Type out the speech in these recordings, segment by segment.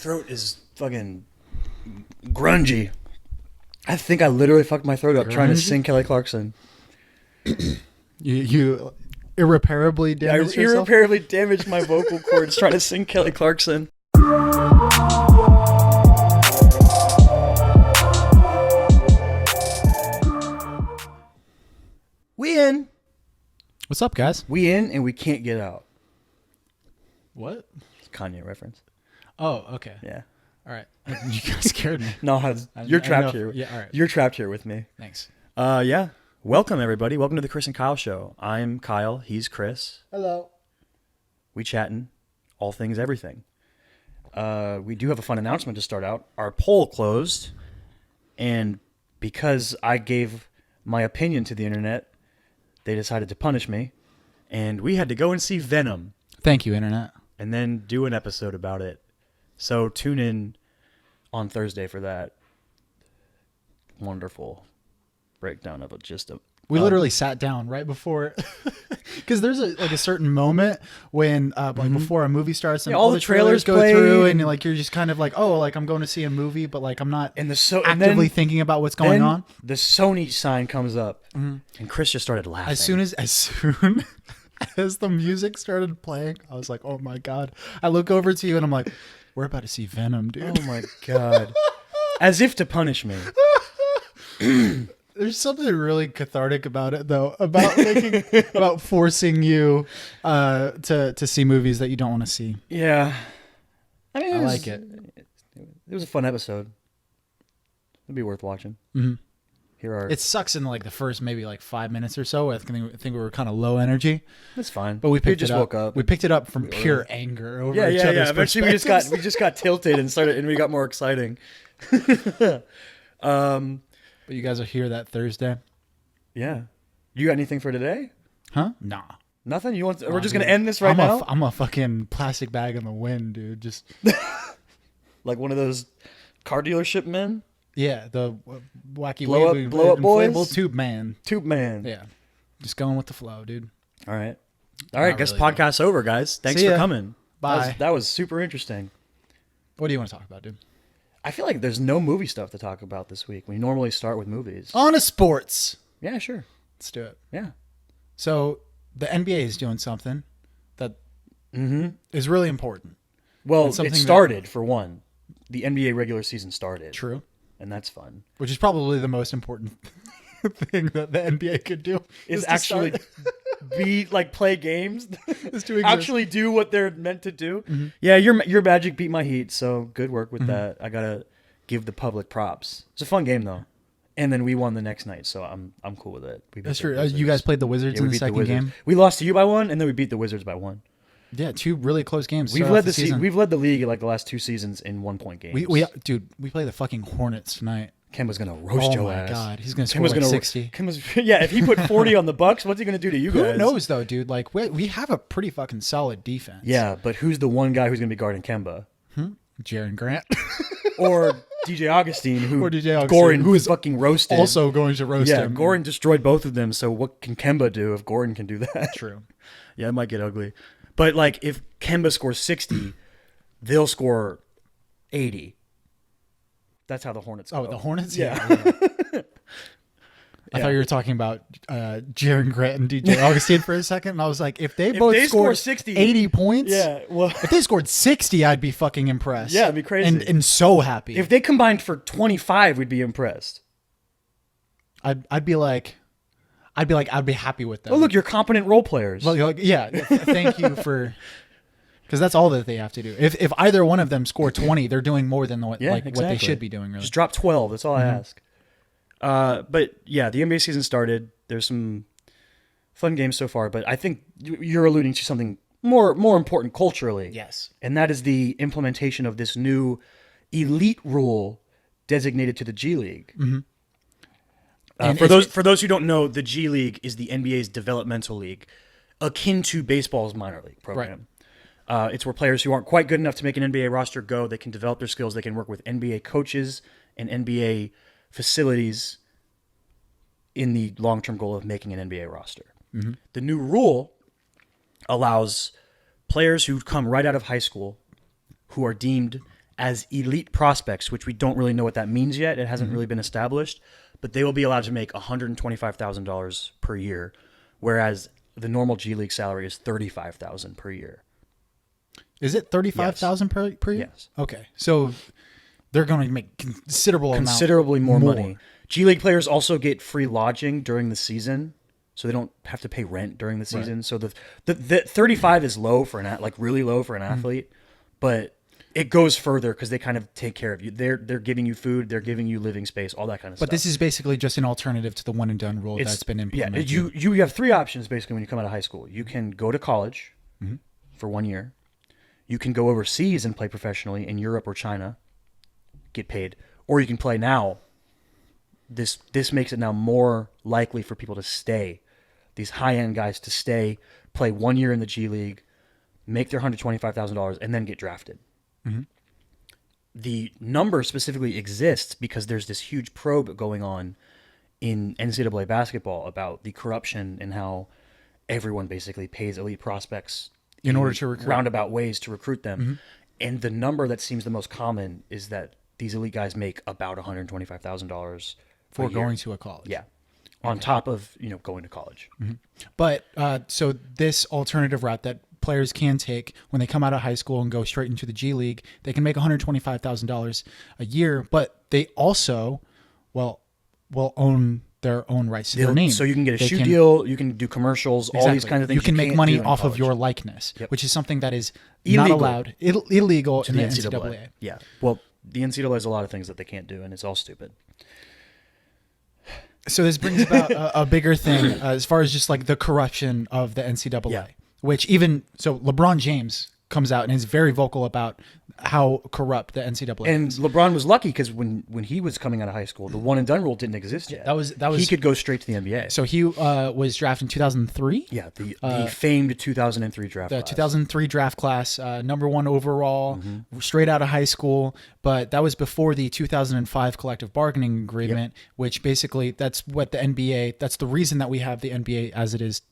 throat is fucking grungy. I think I literally fucked my throat up trying to sing Kelly Clarkson. You irreparably damaged yourself? Irreparably damaged my vocal cords trying to sing Kelly Clarkson. We in. What's up, guys? We in and we can't get out. What? It's a Kanye reference. Oh, okay. Yeah. All right. You guys scared me. No, you're trapped here. Yeah, all right. You're trapped here with me. Thanks. Yeah. Welcome, everybody. Welcome to the Chris and Kyle Show. I'm Kyle. He's Chris. Hello. We chatting all things everything. We do have a fun announcement to start out. Our poll closed, and because I gave my opinion to the internet, they decided to punish me, and we had to go and see Venom. Thank you, Internet. And then do an episode about it. So tune in on Thursday for that wonderful breakdown of it. We literally sat down right before, because there's a certain moment when before a movie starts and all the trailers go through, and you're just kind of like, oh, like I'm going to see a movie, but like I'm not actively thinking about what's going on. The Sony sign comes up, and Chris just started laughing. As soon as the music started playing, I was like, oh my God. I look over to you and I'm like, we're about to see Venom, dude. Oh my God. As if to punish me. There's something really cathartic about it, though, about forcing you to see movies that you don't want to see. Yeah. I mean, I like it. It was a fun episode. It'd be worth watching. Mm-hmm. It sucks in like the first maybe like 5 minutes or so. I think we were kind of low energy. That's fine. But we woke up. We picked it up from pure anger over each other's Yeah. Eventually we just got tilted and we got more exciting. But you guys will hear that Thursday. Yeah. You got anything for today? Huh? Nah. Nothing? We're just going to end this now? I'm a fucking plastic bag in the wind, dude. Just like one of those car dealership men? Yeah, the wacky blow up boys? Inflatable tube man. Tube man. Yeah. Just going with the flow, dude. All right. Guess really podcast's over, guys. Thanks for coming. Bye. That was super interesting. What do you want to talk about, dude? I feel like there's no movie stuff to talk about this week. We normally start with movies. On to sports. Yeah, sure. Let's do it. Yeah. So the NBA is doing something that is really important. Well, it started, for one. The NBA regular season started. True. And that's fun. Which is probably the most important thing that the NBA could do. Is actually play games. Is to actually do what they're meant to do. Mm-hmm. Yeah, your Magic beat my Heat, so good work with that. I gotta give the public props. It's a fun game though. And then we won the next night, so I'm cool with it. That's true. You guys played the Wizards in the second game? We lost to you by 1, and then we beat the Wizards by 1. Yeah, 2 really close games. We've led the league like the last 2 seasons in 1-point games. We play the fucking Hornets tonight. Kemba's gonna roast your ass. Oh my God, he's gonna score like 60. If he put 40 on the Bucks, what's he gonna do to you guys? Who knows though, dude? Like we have a pretty fucking solid defense. Yeah, but who's the one guy who's gonna be guarding Kemba? Jaren Grant or DJ Augustine, who is fucking roasted. Also going to roast him. Yeah, Goran destroyed both of them. So what can Kemba do if Goran can do that? True. Yeah, it might get ugly. But like, if Kemba scores 60, they'll score 80. That's how the Hornets go. Oh, the Hornets? Yeah. I thought you were talking about Jaren Grant and DJ Augustine for a second, and I was like, if they both scored 60, 80 points, if they scored 60, I'd be fucking impressed. Yeah, it'd be crazy. And so happy. If they combined for 25, we'd be impressed. I'd be happy with them. Oh, look, you're competent role players. Thank you for... Because that's all that they have to do. If either one of them score 20, they're doing more than what they should be doing. Really, just drop 12. That's all I ask. But yeah, the NBA season started. There's some fun games so far, but I think you're alluding to something more important culturally. Yes, and that is the implementation of this new elite rule designated to the G League. Mm-hmm. For those who don't know, the G League is the NBA's developmental league, akin to baseball's minor league program. Right. It's where players who aren't quite good enough to make an NBA roster go. They can develop their skills. They can work with NBA coaches and NBA facilities in the long-term goal of making an NBA roster. Mm-hmm. The new rule allows players who come right out of high school who are deemed as elite prospects, which we don't really know what that means yet. It hasn't really been established, but they will be allowed to make $125,000 per year, whereas the normal G League salary is $35,000 per year. Is it $35,000 per year? Yes. Okay, so they're going to make considerably more money. G League players also get free lodging during the season, so they don't have to pay rent during the season. Right. So the 35 is low for really low for an athlete, but it goes further because they kind of take care of you. They're giving you food, they're giving you living space, all that kind of stuff. But this is basically just an alternative to the one and done rule that's been implemented. Yeah, you have three options basically when you come out of high school. You can go to college for 1 year. You can go overseas and play professionally in Europe or China, get paid, or you can play now. This makes it now more likely for people to stay, these high-end guys to stay, play 1 year in the G League, make their $125,000, and then get drafted. Mm-hmm. The number specifically exists because there's this huge probe going on in NCAA basketball about the corruption and how everyone basically pays elite prospects in order to recruit, roundabout ways to recruit them. Mm-hmm. And the number that seems the most common is that these elite guys make about $125,000 for going to a college. Yeah. On top of, going to college. Mm-hmm. But so this alternative route that players can take when they come out of high school and go straight into the G League, they can make $125,000 a year, but they also will own their own rights to their name. So you can get a shoe deal, you can do commercials, all these kinds of things. You can make money off of your likeness, which is something that is illegal. Not allowed, illegal in the NCAA. Yeah. Well, the NCAA has a lot of things that they can't do, and it's all stupid. So this brings about a bigger thing as far as just like the corruption of the NCAA, which LeBron James comes out and is very vocal about how corrupt the NCAA and is. LeBron was lucky because when he was coming out of high school, the one and done rule didn't exist yet. That was he could go straight to the NBA. So he was drafted in 2003. Yeah, the famed 2003 draft. The 2003 draft class, number 1 overall, straight out of high school. But that was before the 2005 collective bargaining agreement, which basically that's what the NBA. That's the reason that we have the NBA as it is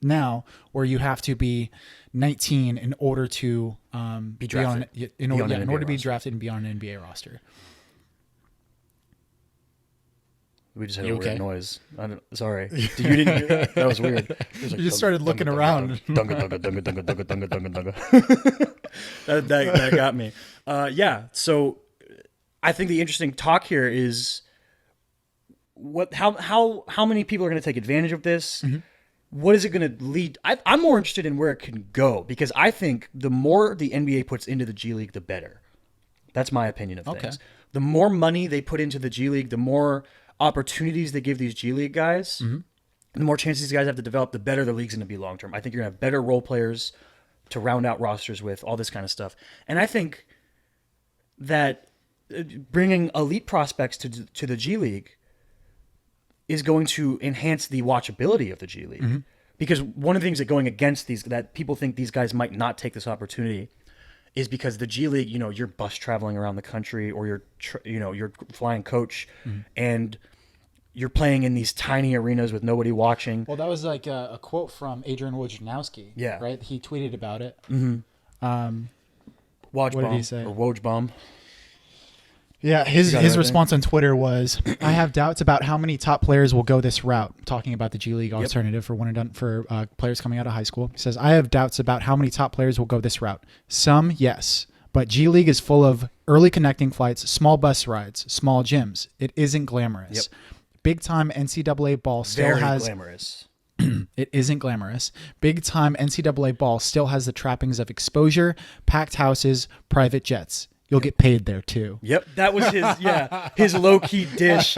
now, where you have to be 19 in order to be drafted. In order to be drafted and be on an NBA roster. We just had a weird noise. Sorry. You didn't hear that? That was weird. You just started looking around. That got me. So I think the interesting talk here is how many people are going to take advantage of this? Mm-hmm. What is it going to lead? I'm more interested in where it can go because I think the more the NBA puts into the G League, the better. That's my opinion of things. The more money they put into the G League, the more opportunities they give these G League guys, the more chances these guys have to develop, the better the league's going to be long term. I think you're going to have better role players to round out rosters with, all this kind of stuff. And I think that bringing elite prospects to the G League is going to enhance the watchability of the G League. Because one of the things that going against that people think these guys might not take this opportunity is because the G League, you're bus traveling around the country or you're flying coach and you're playing in these tiny arenas with nobody watching. Well, that was like a quote from Adrian Wojnarowski. Yeah. Right? He tweeted about it. What did he say? Or Woj-bomb. Yeah, his response on Twitter was, "I have doubts about how many top players will go this route." Talking about the G League alternative for one and done for players coming out of high school, he says, "I have doubts about how many top players will go this route. Some, yes, but G League is full of early connecting flights, small bus rides, small gyms. It isn't glamorous. Big time NCAA ball still has glamorous. It isn't glamorous. Big time NCAA ball still has the trappings of exposure, packed houses, private jets." You'll get paid there too. Yep, that was his low-key dish,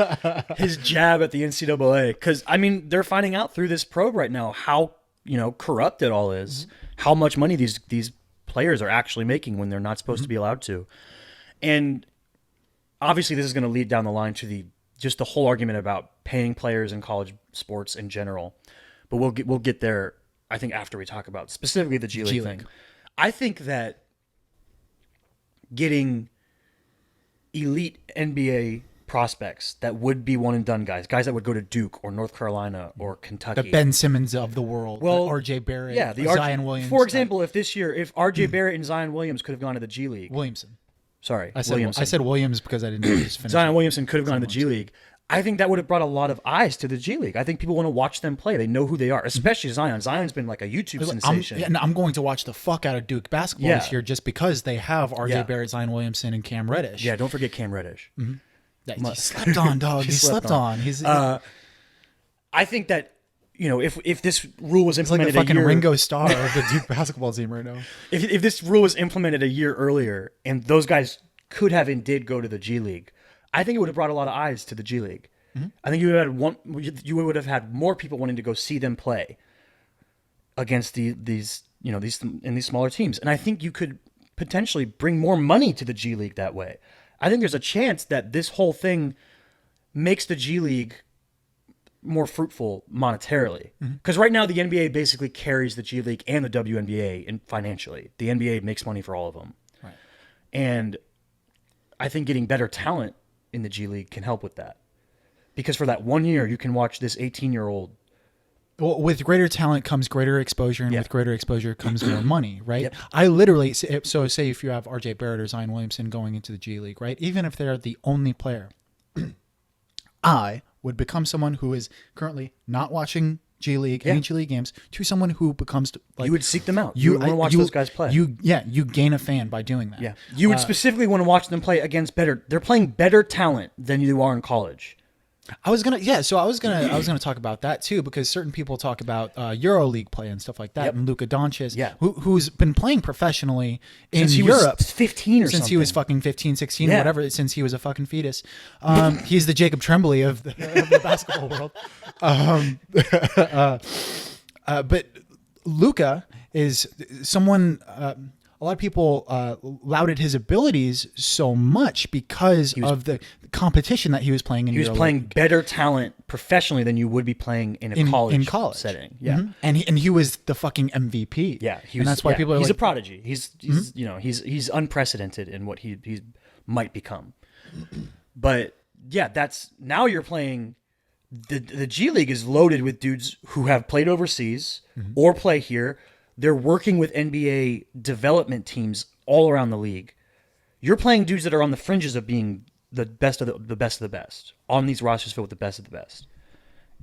his jab at the NCAA. Because they're finding out through this probe right now how corrupt it all is, how much money these players are actually making when they're not supposed to be allowed to, and obviously this is going to lead down the line to the whole argument about paying players in college sports in general. But we'll get there. I think after we talk about specifically the G League thing. I think that getting elite NBA prospects that would be one and done guys that would go to Duke or North Carolina or Kentucky. The Ben Simmons of the world. Well, RJ Barrett, Zion Williams. For example, if RJ Barrett and Zion Williams could have gone to the G League. Williamson. Sorry, I Williamson. said Williams because I didn't know just finish. Zion Williamson could have gone to the G League. I think that would have brought a lot of eyes to the G League. I think people want to watch them play. They know who they are, especially Zion. Zion's been like a YouTube sensation. And I'm going to watch the fuck out of Duke basketball this year just because they have RJ Barrett, Zion Williamson, and Cam Reddish. Yeah, don't forget Cam Reddish. He slept on, dog. He slept on. He's. I think that if this rule was implemented like the fucking a year, Ringo Starr of the Duke basketball team right now. If this rule was implemented a year earlier and those guys could have and did go to the G League, I think it would have brought a lot of eyes to the G League. I think you would have had more people wanting to go see them play against these smaller teams, and I think you could potentially bring more money to the G League that way. I think there's a chance that this whole thing makes the G League more fruitful monetarily, because right now the NBA basically carries the G League and the WNBA and financially. The NBA makes money for all of them, right? And I think getting better talent in the G League can help with that. Because for that 1 year, you can watch this 18-year-old. Well, with greater talent comes greater exposure, and with greater exposure comes more money, right? Yep. I literally, so say if you have RJ Barrett or Zion Williamson going into the G League, right? Even if they're the only player, I would become someone who is currently not watching G League, any G League games, to someone who becomes like... You would seek them out. You want to watch those guys play. You gain a fan by doing that. Yeah. You would specifically want to watch them play against better... They're playing better talent than you are in college. I was gonna talk about that too, because certain people talk about EuroLeague play and stuff like that, and Luka Doncic, who's been playing professionally in Europe was 15 or since something. he was fucking 15, 16, whatever, since he was a fucking fetus. He's the Jacob Tremblay of the basketball world. But Luka is someone. A lot of people lauded his abilities so much because of the competition that he was playing in. He was playing better talent professionally than you would be playing in a college setting. Yeah, and he was the fucking MVP. Yeah, and that's why people are he's like, a prodigy. He's unprecedented in what he might become. But yeah, now you're playing. The G League is loaded with dudes who have played overseas or play here. They're working with NBA development teams all around the league. You're playing dudes that are on the fringes of being the best of the best of the best on these rosters filled with the best of the best.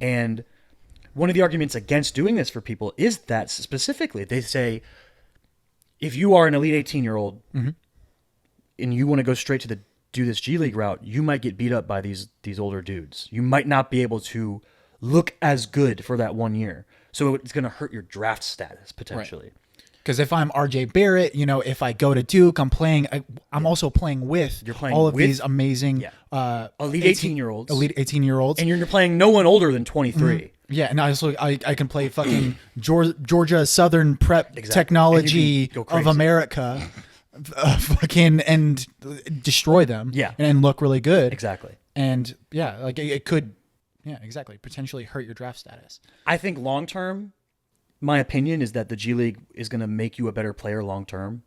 And one of the arguments against doing this for people is that specifically they say, if you are an elite 18-year-old and you want to go straight to do this G League route, you might get beat up by these older dudes. You might not be able to look as good for that 1 year. So it's going to hurt your draft status potentially. Because if I'm RJ Barrett, if I go to Duke, I'm also playing with all of these amazing elite 18-year-olds. Elite 18-year-olds. And you're playing no one older than 23. Yeah, and I can play fucking Georgia Southern Prep Technology of America, fucking and destroy them. Yeah, and look really good. Exactly. And it could. Yeah, exactly. Potentially hurt your draft status. I think long term, my opinion is that the G League is going to make you a better player long term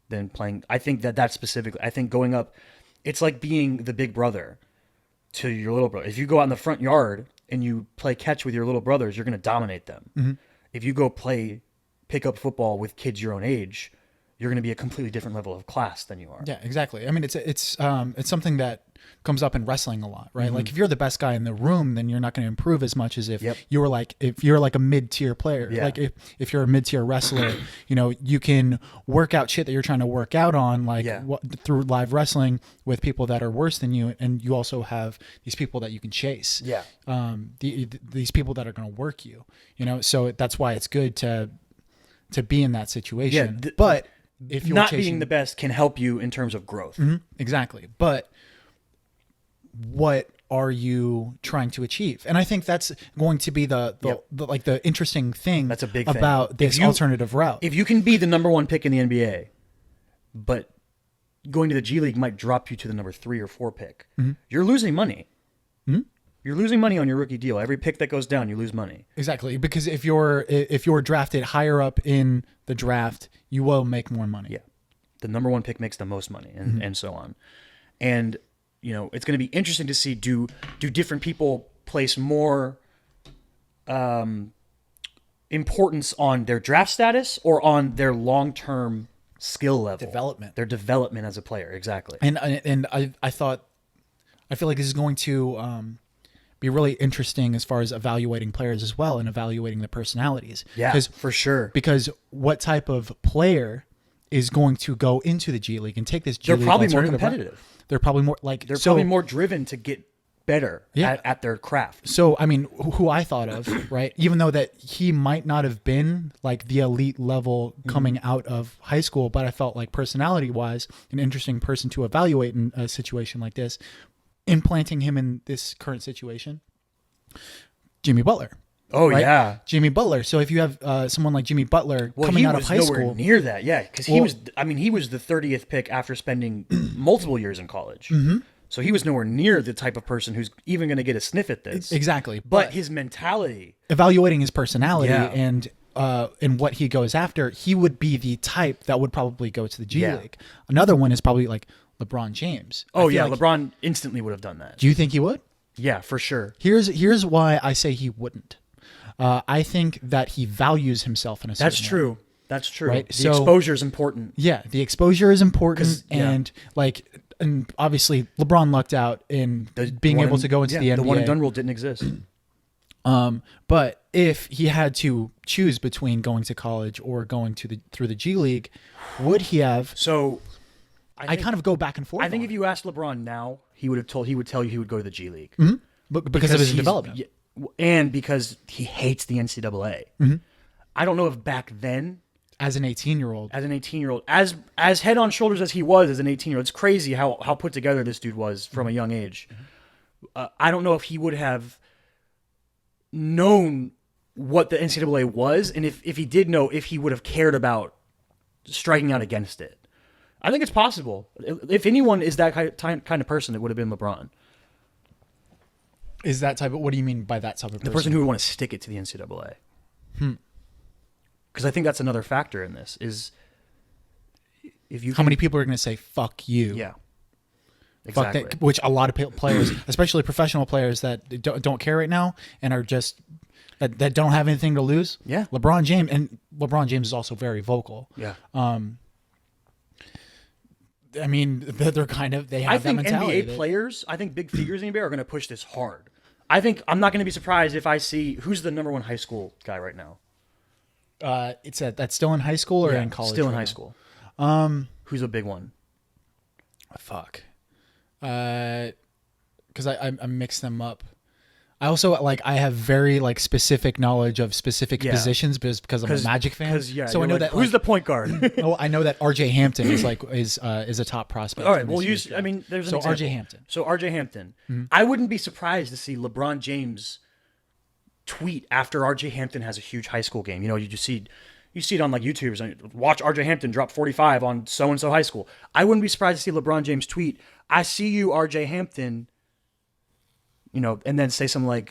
than playing. I think that specifically. I think going up, it's like being the big brother to your little brother. If you go out in the front yard and you play catch with your little brothers, you're going to dominate them. If you go pick up football with kids your own age, you're going to be a completely different level of class than you are. Yeah, exactly. I mean, it's something that comes up in wrestling a lot, right? Like if you're the best guy in the room, then you're not going to improve as much as if you're like a mid-tier player. Yeah. Like if you're a mid-tier wrestler, you can work out shit that you're trying to work out on, through live wrestling with people that are worse than you, and you also have these people that you can chase. Yeah. These people that are going to work you. So that's why it's good to be in that situation. Yeah. But if you're not being the best can help you in terms of growth. Exactly. But what are you trying to achieve? And I think that's going to be the interesting thing. That's a big about thing. This alternative route. If you can be the number 1 pick in the NBA, but going to the G League might drop you to the number 3 or 4 pick, you're losing money. You're losing money on your rookie deal. Every pick that goes down, you lose money. Exactly, because if you're drafted higher up in the draft, you will make more money. Yeah, the number 1 pick makes the most money, and so on. And it's going to be interesting to see do different people place more importance on their draft status or on their long-term skill level, their development as a player. Exactly. And I feel like this is going to be really interesting as far as evaluating players as well, and evaluating the personalities. Yeah, for sure. Because what type of player is going to go into the G League and take this G League? They're probably more competitive. They're probably more probably more driven to get better at their craft. So, I mean, who I thought of, right? Even though that he might not have been like the elite level coming out of high school, but I felt like personality wise, an interesting person to evaluate in a situation like this, implanting him in this current situation. Jimmy Butler. Oh, right? yeah. Jimmy Butler. So if you have someone like Jimmy Butler coming out of high school. Near that, yeah. Because he was the 30th pick after spending multiple years in college. Mm-hmm. So he was nowhere near the type of person who's even going to get a sniff at this. Exactly. But his mentality. Evaluating his personality and what he goes after, he would be the type that would probably go to the G League. Another one is probably like LeBron James. Oh, yeah. Like, LeBron instantly would have done that. Do you think he would? Yeah, for sure. Here's why I say he wouldn't. I think that he values himself in a certain way. That's true. Right? The exposure is important. Yeah, the exposure is important, and obviously LeBron lucked out in being able to go into the NBA. The one and done rule didn't exist. But if he had to choose between going to college or going through the G League, would he have? So, I kind of go back and forth. I think if you asked LeBron now, he would tell you he would go to the G League because of his development, and because he hates the NCAA. Mm-hmm. I don't know if back then, as an 18-year-old, as head on shoulders as he was as an 18-year-old, it's crazy how put together this dude was from a young age. I don't know if he would have known what the NCAA was, and if he did know, if he would have cared about striking out against it. I think it's possible. If anyone is that kind of person, it would have been LeBron. Is that type of? What do you mean by that type of person? The person who would want to stick it to the NCAA. Because I think that's another factor in this is if you. How many people are going to say "fuck you"? Yeah. Exactly. Fuck that, which a lot of players, especially professional players that don't care right now and are just that don't have anything to lose. Yeah. LeBron James is also very vocal. Yeah. I mean, they're kind of they have I think that mentality. NBA players, I think big figures in the NBA are going to push this hard. I think I'm not going to be surprised if I see who's the number one high school guy right now. That's still in high school or in college? Still in high school. Who's a big one? Fuck. Because I mix them up. I also I have very specific knowledge of specific positions because I'm a Magic fan. So I know that who's the point guard. I know that RJ Hampton is a top prospect. All right, we'll use. I mean, there's an example. RJ Hampton. So RJ Hampton. Mm-hmm. I wouldn't be surprised to see LeBron James tweet after RJ Hampton has a huge high school game. You know, you see it on YouTubers. And watch RJ Hampton drop 45 on so and so high school. I wouldn't be surprised to see LeBron James tweet, "I see you, RJ Hampton." You know, and then say something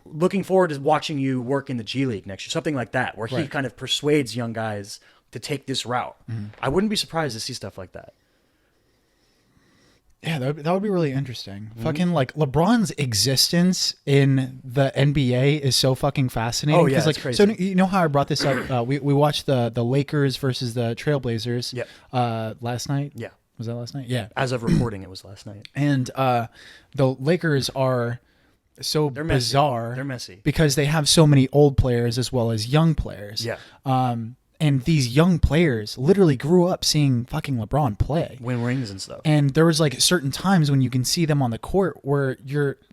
looking forward to watching you work in the G League next year, something like that, where he kind of persuades young guys to take this route. Mm-hmm. I wouldn't be surprised to see stuff like that. Yeah, that would be really interesting. Mm-hmm. Fucking LeBron's existence in the NBA is so fucking fascinating. Oh yeah, it's crazy. So you know how I brought this up? We watched the Lakers versus the Trailblazers. Last night. Yeah. Was that last night? Yeah. As of recording, it was last night. And the Lakers are they're bizarre. They're messy. Because they have so many old players as well as young players. Yeah. And these young players literally grew up seeing fucking LeBron play. Win rings and stuff. And there was certain times when you can see them on the court where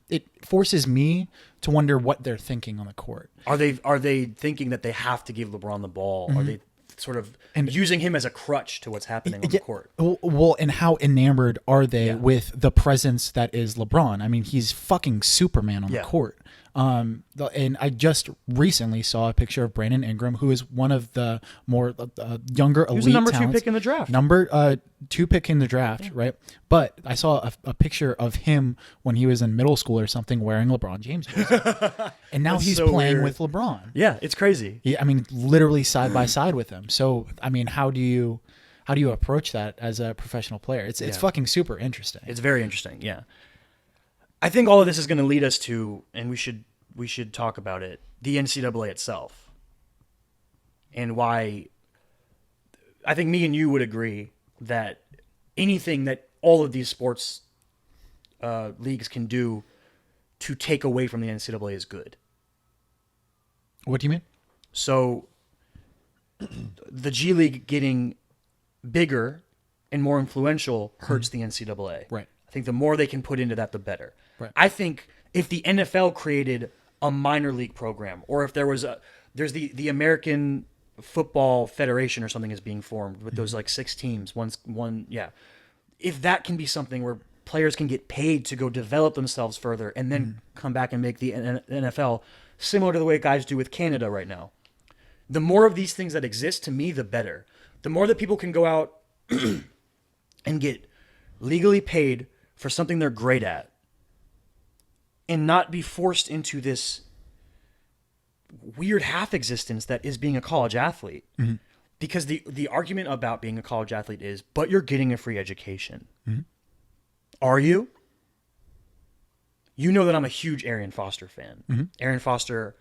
it forces me to wonder what they're thinking on the court. Are they thinking that they have to give LeBron the ball? Mm-hmm. Are they sort of using him as a crutch to what's happening on the court? Well, and how enamored are they with the presence that is LeBron? I mean, he's fucking Superman on the court. And I just recently saw a picture of Brandon Ingram, who is one of the more younger elite talents. He was the number 2 pick in the draft. Number 2 pick in the draft, right? But I saw a picture of him when he was in middle school or something wearing LeBron James jersey. And now he's so playing with LeBron. Yeah, it's crazy. I mean, literally side by side with him. So, I mean, how do you approach that as a professional player? It's fucking super interesting. It's very interesting, yeah. I think all of this is going to lead us to, and we should talk about it, the NCAA itself. And why I think me and you would agree that anything that all of these sports leagues can do to take away from the NCAA is good. What do you mean? So the G League getting bigger and more influential hurts the NCAA. Right. I think the more they can put into that, the better. Right. I think if the NFL created a minor league program, or if there's the American Football Federation or something is being formed with those like 6 teams, if that can be something where players can get paid to go develop themselves further and then come back and make the NFL similar to the way guys do with Canada right now. The more of these things that exist, to me, the better. The more that people can go out and get legally paid for something they're great at and not be forced into this weird half existence that is being a college athlete. Mm-hmm. Because the argument about being a college athlete is, but you're getting a free education. Mm-hmm. Are you? You know that I'm a huge Arian Foster fan. Mm-hmm. Arian Foster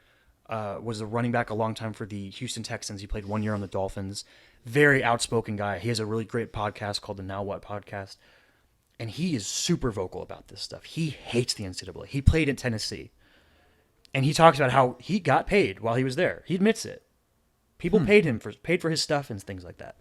was a running back a long time for the Houston Texans. He played 1 year on the Dolphins. Very outspoken guy. He has a really great podcast called the Now What Podcast. And he is super vocal about this stuff. He hates the NCAA. He played in Tennessee. And he talks about how he got paid while he was there. He admits it. People paid for his stuff and things like that.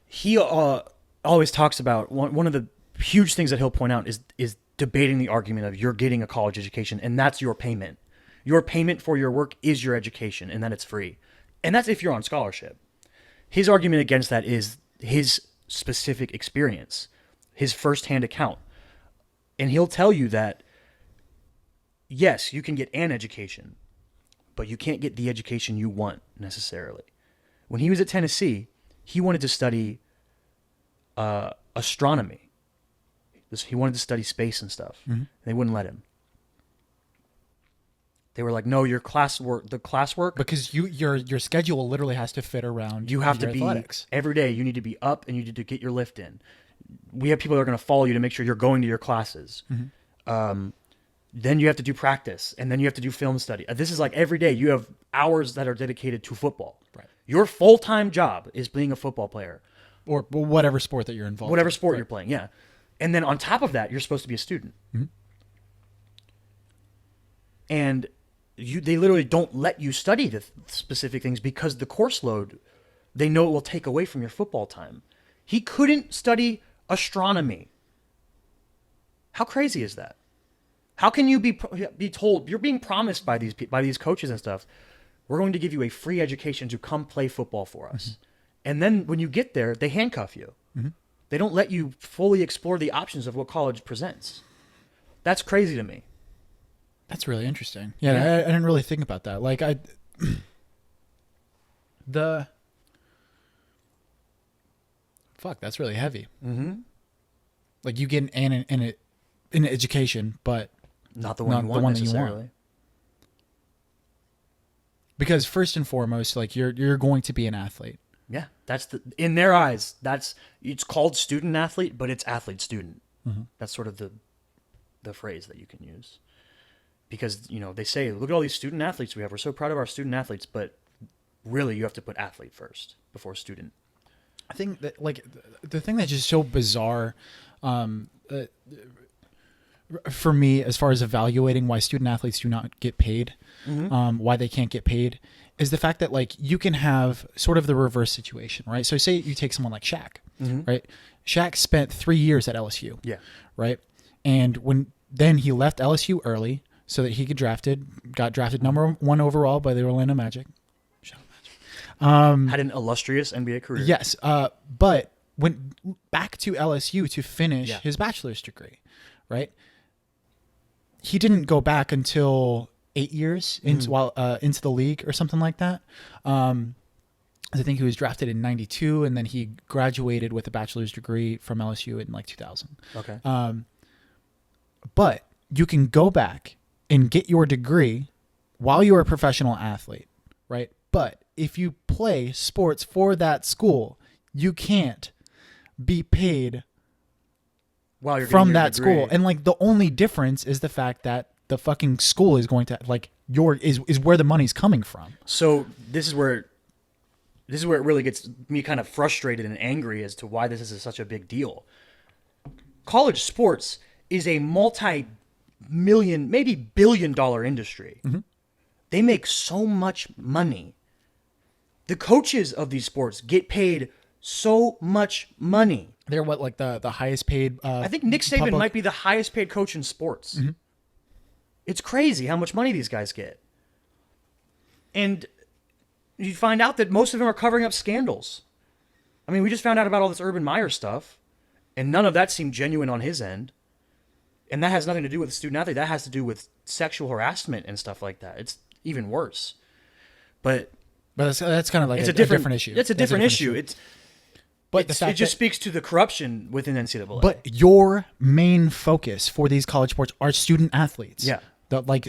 He always talks about one of the huge things that he'll point out is debating the argument of you're getting a college education and that's your payment. Your payment for your work is your education and that it's free. And that's if you're on scholarship. His argument against that is his specific experience, his firsthand account. And he'll tell you that, yes, you can get an education, but you can't get the education you want necessarily. When he was at Tennessee, he wanted to study astronomy. He wanted to study space and stuff. Mm-hmm. They wouldn't let him. They were like, "No, the classwork, because your schedule literally has to fit around. You have to be athletics. Every day. You need to be up and you need to get your lift in. We have people that are going to follow you to make sure you're going to your classes. Mm-hmm. Then you have to do practice, and then you have to do film study. This is like every day. You have hours that are dedicated to football. Right. Your full-time job is being a football player, or whatever sport that you're involved. Whatever sport you're playing, yeah. And then on top of that, you're supposed to be a student. Mm-hmm. And they literally don't let you study the specific things because the course load, they know it will take away from your football time. He couldn't study astronomy. How crazy is that? How can you be told, you're being promised by these coaches and stuff, we're going to give you a free education to come play football for us. Mm-hmm. And then when you get there, they handcuff you. Mm-hmm. They don't let you fully explore the options of what college presents. That's crazy to me. That's really interesting. Yeah. I didn't really think about that. Like that's really heavy. Mm-hmm. Like you get an education, but not the one you want necessarily. Because first and foremost, like you're going to be an athlete. Yeah, in their eyes, it's called student athlete, but it's athlete student. Mm-hmm. That's sort of the phrase that you can use. Because, they say, look at all these student athletes we have. We're so proud of our student athletes, but really you have to put athlete first before student. I think that like the thing that's just so bizarre for me as far as evaluating why student athletes do not get paid, mm-hmm. Why they can't get paid, is the fact that like you can have sort of the reverse situation, right? So say you take someone like Shaq, mm-hmm. right? Shaq spent 3 years at LSU, yeah, right? And then he left LSU early so that he got drafted number 1 overall by the Orlando Magic. Shout out Magic. Had an illustrious NBA career. Yes, but went back to LSU to finish his bachelor's degree, right? He didn't go back until 8 years into the league or something like that. I think he was drafted in 92, and then he graduated with a bachelor's degree from LSU in like 2000. Okay. But you can go back and get your degree while you're a professional athlete, right? But if you play sports for that school, you can't be paid while you're from that school. And like the only difference is the fact that the fucking school is going to like is where the money's coming from. So this is where this is where it really gets me kind of frustrated and angry as to why this is such a big deal. College sports is a multi-million, maybe billion-dollar industry. Mm-hmm. They make so much money. The coaches of these sports get paid so much money. They're what, like the highest paid? I think Nick Saban might be the highest paid coach in sports. Mm-hmm. It's crazy how much money these guys get. And you find out that most of them are covering up scandals. I mean, we just found out about all this Urban Meyer stuff, and none of that seemed genuine on his end. And that has nothing to do with the student athlete. That has to do with sexual harassment and stuff like that. It's even worse. But that's kind of like a different issue. It's a different issue. It just speaks to the corruption within NCAA. But your main focus for these college sports are student athletes. Yeah.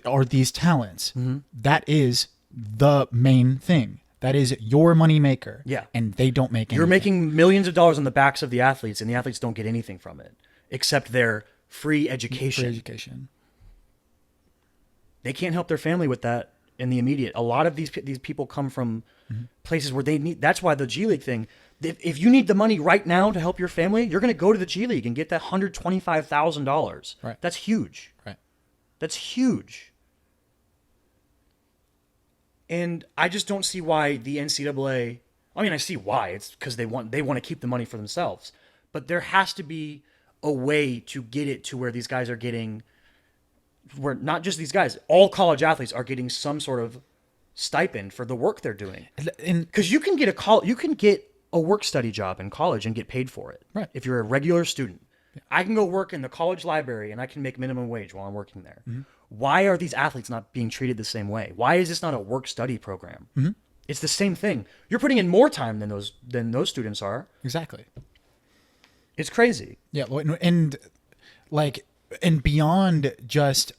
Are these talents. Mm-hmm. That is the main thing. That is your money maker. Yeah. And they don't make anything. You're making millions of dollars on the backs of the athletes, and the athletes don't get anything from it except their free education. They can't help their family with that in the immediate. A lot of these people come from places where they need. That's why the G League thing. If you need the money right now to help your family, you're going to go to the G League and get that $125,000. Right. That's huge. Right. That's huge. And I just don't see why the NCAA. I mean, I see why. It's because they want to keep the money for themselves. But there has to be a way to get it to where these guys are getting. Where not just these guys, all college athletes are getting some sort of stipend for the work they're doing. Because you can get a work study job in college and get paid for it. Right. If you're a regular student. Yeah. I can go work in the college library and I can make minimum wage while I'm working there. Mm-hmm. Why are these athletes not being treated the same way? Why is this not a work study program? Mm-hmm. It's the same thing. You're putting in more time than those students are. Exactly. It's crazy. Yeah, and beyond just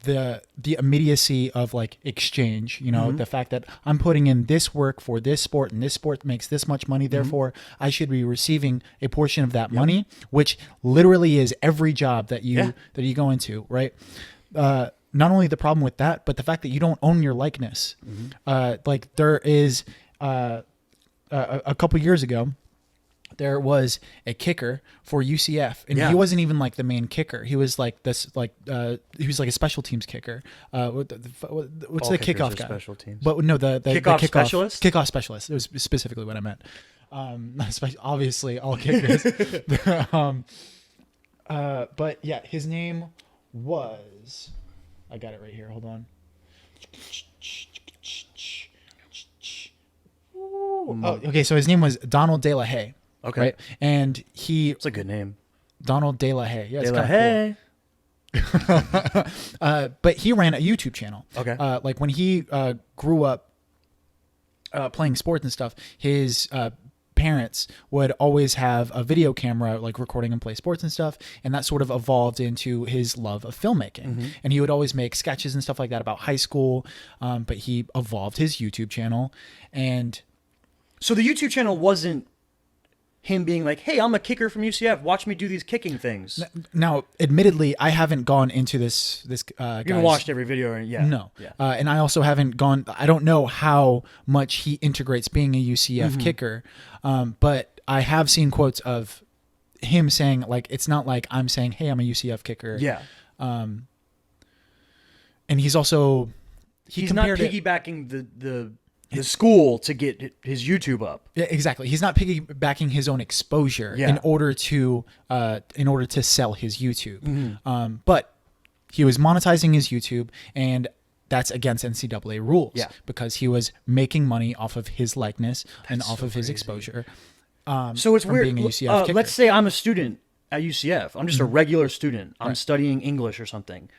the immediacy of like exchange, the fact that I'm putting in this work for this sport and this sport makes this much money, therefore I should be receiving a portion of that money, which literally is every job that you go into, right? Not only the problem with that, but the fact that you don't own your likeness. Like there is a couple years ago, there was a kicker for UCF, and he wasn't even like the main kicker. He was like this, he was like a special teams kicker. What's all the kickoff guy? Special teams. But no, the kickoff specialist. Kickoff specialist. It was specifically what I meant. Obviously, all kickers. But yeah, his name was. I got it right here. Hold on. Oh, okay. So his name was Donald De La Haye. Okay. Right? And it's a good name. Donald De La Haye. Yeah, it's kind of cool. But he ran a YouTube channel. Okay. Like when he grew up playing sports and stuff, his parents would always have a video camera like recording him play sports and stuff, and that sort of evolved into his love of filmmaking. And he would always make sketches and stuff like that about high school, but he evolved his YouTube channel. And so the YouTube channel wasn't him being like, hey, I'm a kicker from UCF, watch me do these kicking things. Now, admittedly, I haven't gone into this you haven't watched every video. No. And I also haven't gone, I don't know how much he integrates being a UCF kicker, but I have seen quotes of him saying, like, it's not like I'm saying, hey, I'm a UCF kicker. Yeah. And he's also... He's not piggybacking the school to get his YouTube up. Yeah, exactly. He's not piggybacking his own exposure in order to sell his YouTube. But he was monetizing his YouTube, and that's against NCAA rules because he was making money off of his likeness and off of his exposure. So it's weird. Being a UCF kicker. Let's say I'm a student at UCF. I'm just a regular student. I'm studying English or something.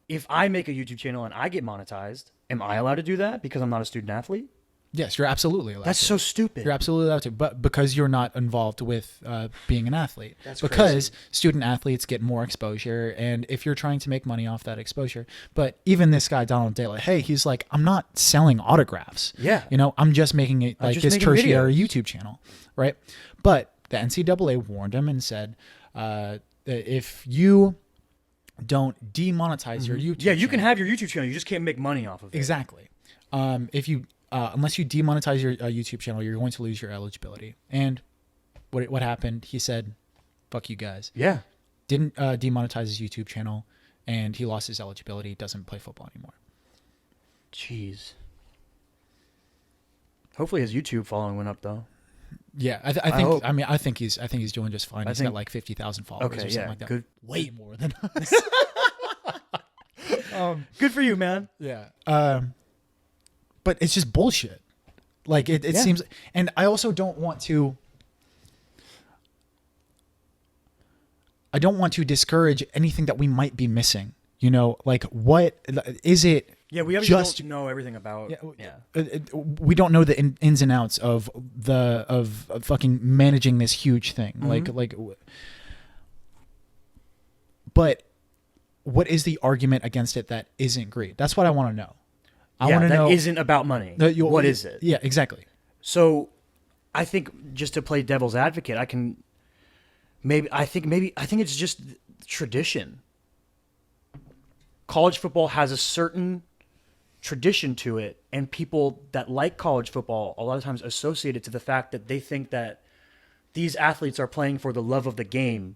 If I make a YouTube channel and I get monetized, am I allowed to do that because I'm not a student athlete? Yes, you're absolutely allowed That's to. so stupid. You're absolutely allowed to, but because you're not involved with being an athlete. That's because crazy. Student athletes get more exposure, and if you're trying to make money off that exposure. But even this guy, Donald De La Haye, he's like, I'm not selling autographs. Yeah. I'm just making it like this tertiary YouTube channel, right? But the NCAA warned him and said, if you don't demonetize your YouTube channel. Yeah, you can have your YouTube channel. You just can't make money off of it. Exactly. If you unless you demonetize your YouTube channel, you're going to lose your eligibility. And what happened? He said, "Fuck you guys." Yeah. Didn't demonetize his YouTube channel, and he lost his eligibility. Doesn't play football anymore. Jeez. Hopefully his YouTube following went up though. Yeah, I think. I mean, I think he's doing just fine. He's got like 50,000 followers or something like that. Good. Way more than us. Good for you, man. Yeah. But it's just bullshit. Like it seems, and I also don't want to. I don't want to discourage anything that we might be missing. You know, like what is it? Yeah, we don't know everything about. We don't know the ins and outs of fucking managing this huge thing. Mm-hmm. But what is the argument against it that isn't greed? That's what I want to know. I want to know. That isn't about money. What is it? Yeah, exactly. So, I think just to play devil's advocate, I think it's just tradition. College football has a certain tradition to it, and people that like college football a lot of times associate it to the fact that they think that these athletes are playing for the love of the game,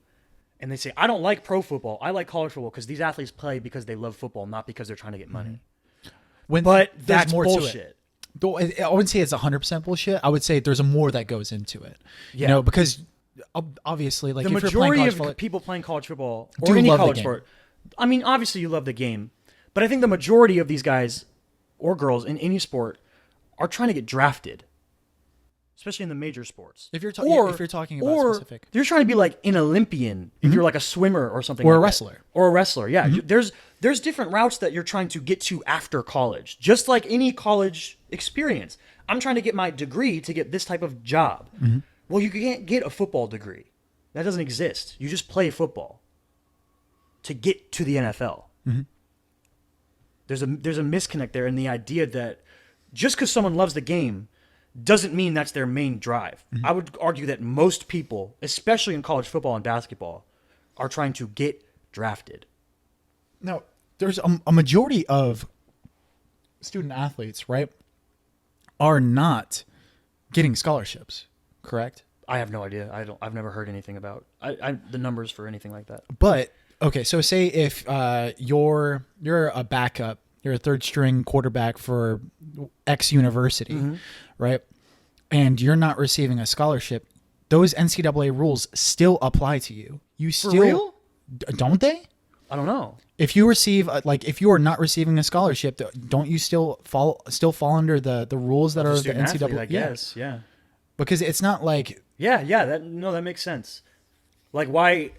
and they say, I don't like pro football, I like college football because these athletes play because they love football, not because they're trying to get money. But that's more bullshit. Though I wouldn't say it's 100% bullshit. I would say there's more that goes into it. Yeah. You know, because obviously, like the if you're playing majority college of people playing college football or any college sport, I mean, obviously you love the game, but I think the majority of these guys or girls in any sport are trying to get drafted, especially in the major sports. If you're talking about specific, you're trying to be like an Olympian. If you're like a swimmer or something, or like a wrestler, or a wrestler, yeah. There's different routes that you're trying to get to after college, just like any college experience. I'm trying to get my degree to get this type of job. Well, you can't get a football degree. That doesn't exist. You just play football to get to the NFL. There's a misconnect there in the idea that just because someone loves the game doesn't mean that's their main drive. I would argue that most people, especially in college football and basketball, are trying to get drafted. Now, there's a majority of student athletes, right, are not getting scholarships, correct? I have no idea. I've never heard anything about the numbers for anything like that. But okay, so say if you're a backup, you're a third string quarterback for X university, right? And you're not receiving a scholarship, those NCAA rules still apply to you. For real? Don't they? I don't know. If you receive if you are not receiving a scholarship, don't you still fall under the rules that are the NCAA? Athlete, I guess, yeah. Because it's not like that makes sense. Like why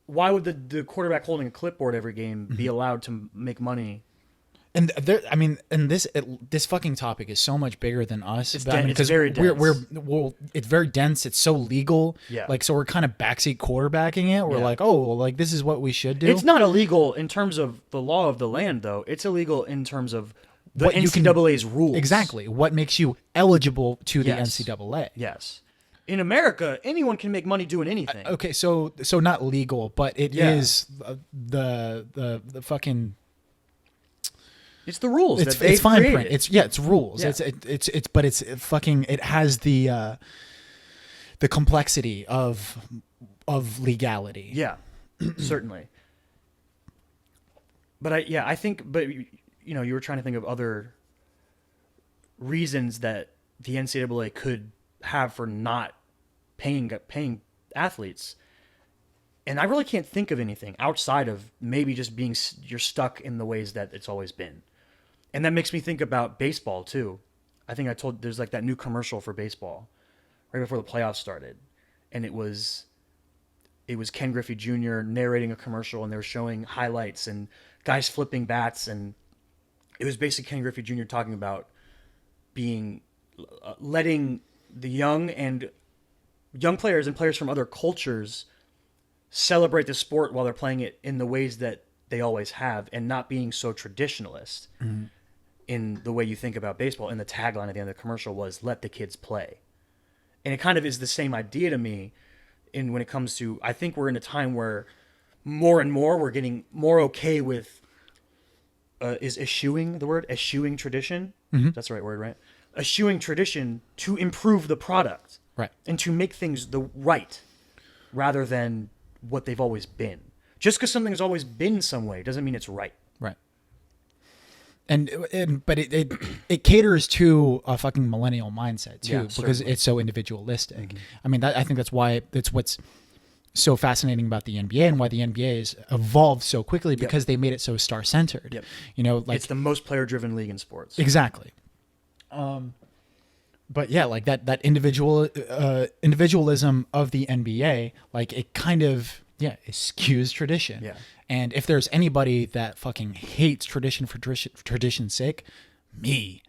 would the quarterback holding a clipboard every game be allowed to make money? And this fucking topic is so much bigger than us. It's very dense. It's very dense. It's so legal. Yeah. Like, so we're kind of backseat quarterbacking it. We're like, oh, well, like this is what we should do. It's not illegal in terms of the law of the land, though. It's illegal in terms of the NCAA's rules. Exactly. What makes you eligible to the NCAA? Yes. In America, anyone can make money doing anything. Okay, so not legal, but it is the fucking. It's the rules. It's fine print. It's rules. Yeah. But it's fucking. It has the complexity of legality. Yeah, certainly. But I think you were trying to think of other reasons that the NCAA could have for not paying athletes. And I really can't think of anything outside of maybe just being you're stuck in the ways that it's always been. And that makes me think about baseball too. I think there's like that new commercial for baseball right before the playoffs started. And it was Ken Griffey Jr. narrating a commercial, and they were showing highlights and guys flipping bats. And it was basically Ken Griffey Jr. talking about letting the young players and players from other cultures celebrate the sport while they're playing it in the ways that they always have, and not being so traditionalist in the way you think about baseball. And the tagline at the end of the commercial was, let the kids play. And it kind of is the same idea to me when it comes to, I think we're in a time where more and more we're getting more okay with, is eschewing the word? Eschewing tradition. That's the right word, right? Eschewing tradition to improve the product. Right. And to make things the right rather than what they've always been. Just because something's always been some way doesn't mean it's right. Right. But it caters to a fucking millennial mindset too, because certainly. it's so individualistic. I mean, I think that's why it's what's so fascinating about the NBA and why the NBA has evolved so quickly, because they made it so star centered. Yep. You know, like it's the most player driven league in sports. Exactly. But yeah, like that individualism of the NBA, like it kind of it skews tradition. Yeah. And if there's anybody that fucking hates tradition for tradition's sake, me.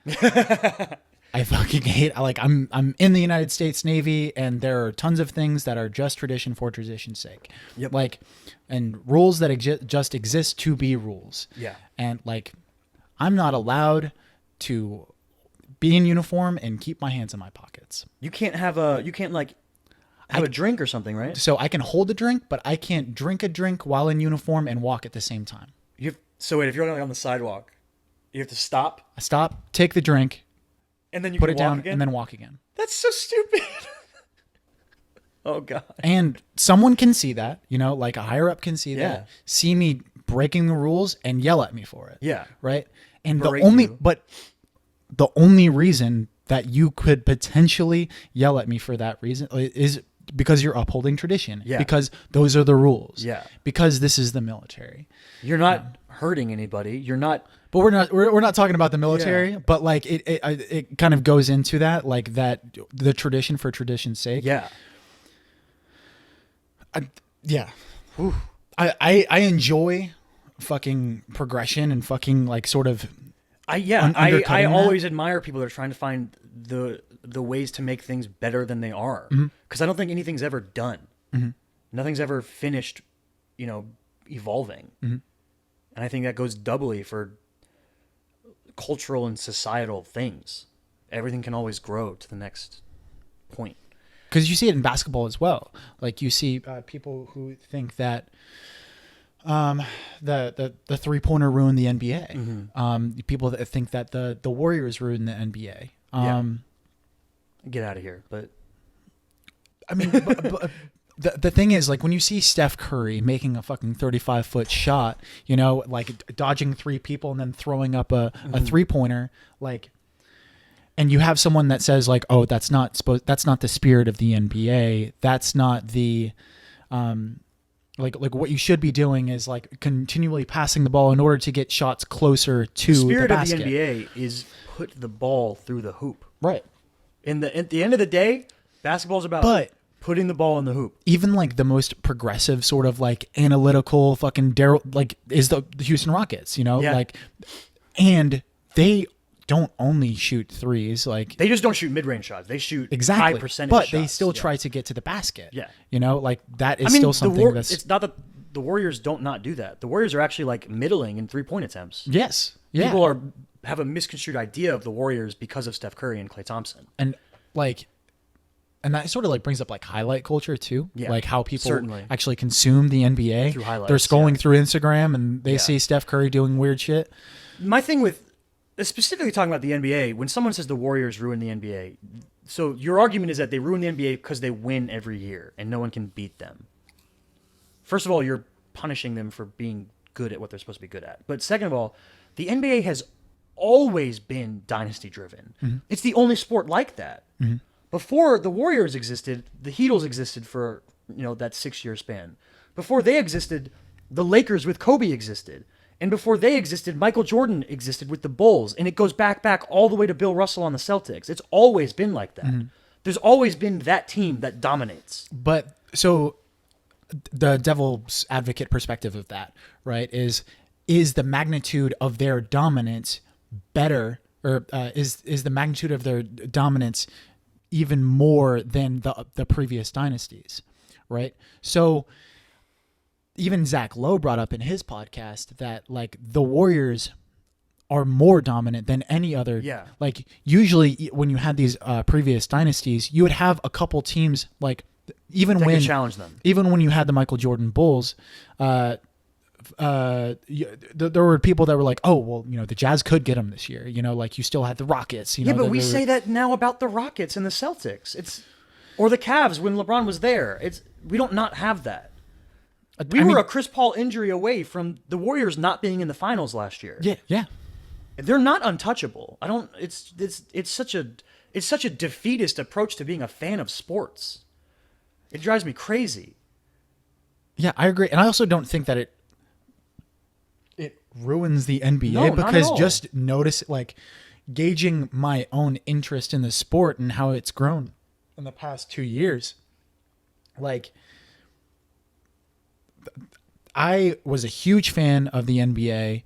I fucking hate. Like I'm in the United States Navy, and there are tons of things that are just tradition for tradition's sake. Yep. Like, and rules that just exist to be rules. Yeah. And like, I'm not allowed to be in uniform and keep my hands in my pockets. You can't have a drink or something, right? So I can hold a drink, but I can't drink a drink while in uniform and walk at the same time. So wait, if you're like on the sidewalk, you have to stop. I stop, take the drink, and then you put can it down, again? and then walk again. That's so stupid. Oh God. And someone can see that, like a higher up can see Yeah. that, see me breaking the rules and yell at me for it. Yeah. Right. And Berate the only reason that you could potentially yell at me for that reason is because you're upholding tradition. Yeah. Because those are the rules. Yeah. Because this is the military. You're not hurting anybody. You're not. But we're not talking about the military. But like it kind of goes into that, like that the tradition for tradition's sake. Yeah. I enjoy fucking progression and fucking like sort of. I always admire people that are trying to find the ways to make things better than they are, because I don't think anything's ever done. Nothing's ever finished, evolving, and I think that goes doubly for cultural and societal things. Everything can always grow to the next point. Because you see it in basketball as well. Like you see people who think that the 3-pointer ruined the NBA. People that think that the Warriors ruined the NBA. Get out of here. But I mean, the thing is, like when you see Steph Curry making a fucking 35-foot shot, like dodging 3 people and then throwing up a 3-pointer, like. And you have someone that says like, "Oh, that's not the spirit of the NBA. That's not the, like what you should be doing is like continually passing the ball in order to get shots closer to the basket." The spirit of the NBA is put the ball through the hoop. Right. At the end of the day, basketball's about putting the ball in the hoop. Even like the most progressive sort of like analytical fucking is the Houston Rockets. Like, and they don't only shoot threes, like they just don't shoot mid-range shots. They shoot high percentage but shots. They still try to get to the basket. Yeah. Like that is still something that's. It's not that the Warriors don't not do that. The Warriors are actually like middling in 3-point attempts. Yes. Yeah. People have a misconstrued idea of the Warriors because of Steph Curry and Klay Thompson. And that sort of like brings up like highlight culture too. Yeah. Like how people actually consume the NBA through highlights. They're scrolling through Instagram and they see Steph Curry doing weird shit. My thing with specifically talking about the NBA, when someone says the Warriors ruin the NBA, so your argument is that they ruin the NBA because they win every year and no one can beat them. First of all, you're punishing them for being good at what they're supposed to be good at. But second of all, the NBA has always been dynasty driven. It's the only sport like that. Before the Warriors existed, the Heatles existed for that 6-year span. Before they existed, the Lakers with Kobe existed. And before they existed, Michael Jordan existed with the Bulls. And it goes back all the way to Bill Russell on the Celtics. It's always been like that. There's always been that team that dominates. But so the devil's advocate perspective of that, right, is the magnitude of their dominance better, or is the magnitude of their dominance even more than the previous dynasties, right? So even Zach Lowe brought up in his podcast that like the Warriors are more dominant than any other. Yeah. Like usually when you had these previous dynasties, you would have a couple teams like even that when could challenge them. Even when you had the Michael Jordan Bulls, there were people that were like, oh, well, the Jazz could get him this year. Like you still had the Rockets. Yeah, but we say that now about the Rockets and the Celtics. Or the Cavs when LeBron was there. We don't not have that. We were a Chris Paul injury away from the Warriors not being in the finals last year. Yeah. They're not untouchable. It's such a defeatist approach to being a fan of sports. It drives me crazy. Yeah, I agree. And I also don't think that it ruins the NBA because just notice, like, gauging my own interest in the sport and how it's grown in the past 2 years. Like, I was a huge fan of the NBA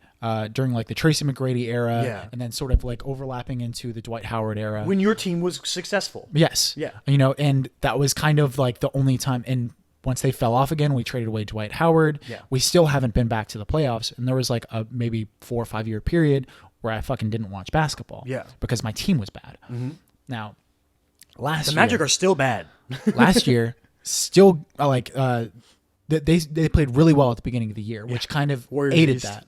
during like the Tracy McGrady era, and then sort of like overlapping into the Dwight Howard era. When your team was successful. Yes. Yeah. And that was kind of like the only time. And once they fell off again, we traded away Dwight Howard. Yeah. We still haven't been back to the playoffs. And there was like a maybe 4 or 5 year period where I fucking didn't watch basketball. Yeah. Because my team was bad. Mm-hmm. Now, the Magic are still bad. Last year, still like they played really well at the beginning of the year, which kind of aided that.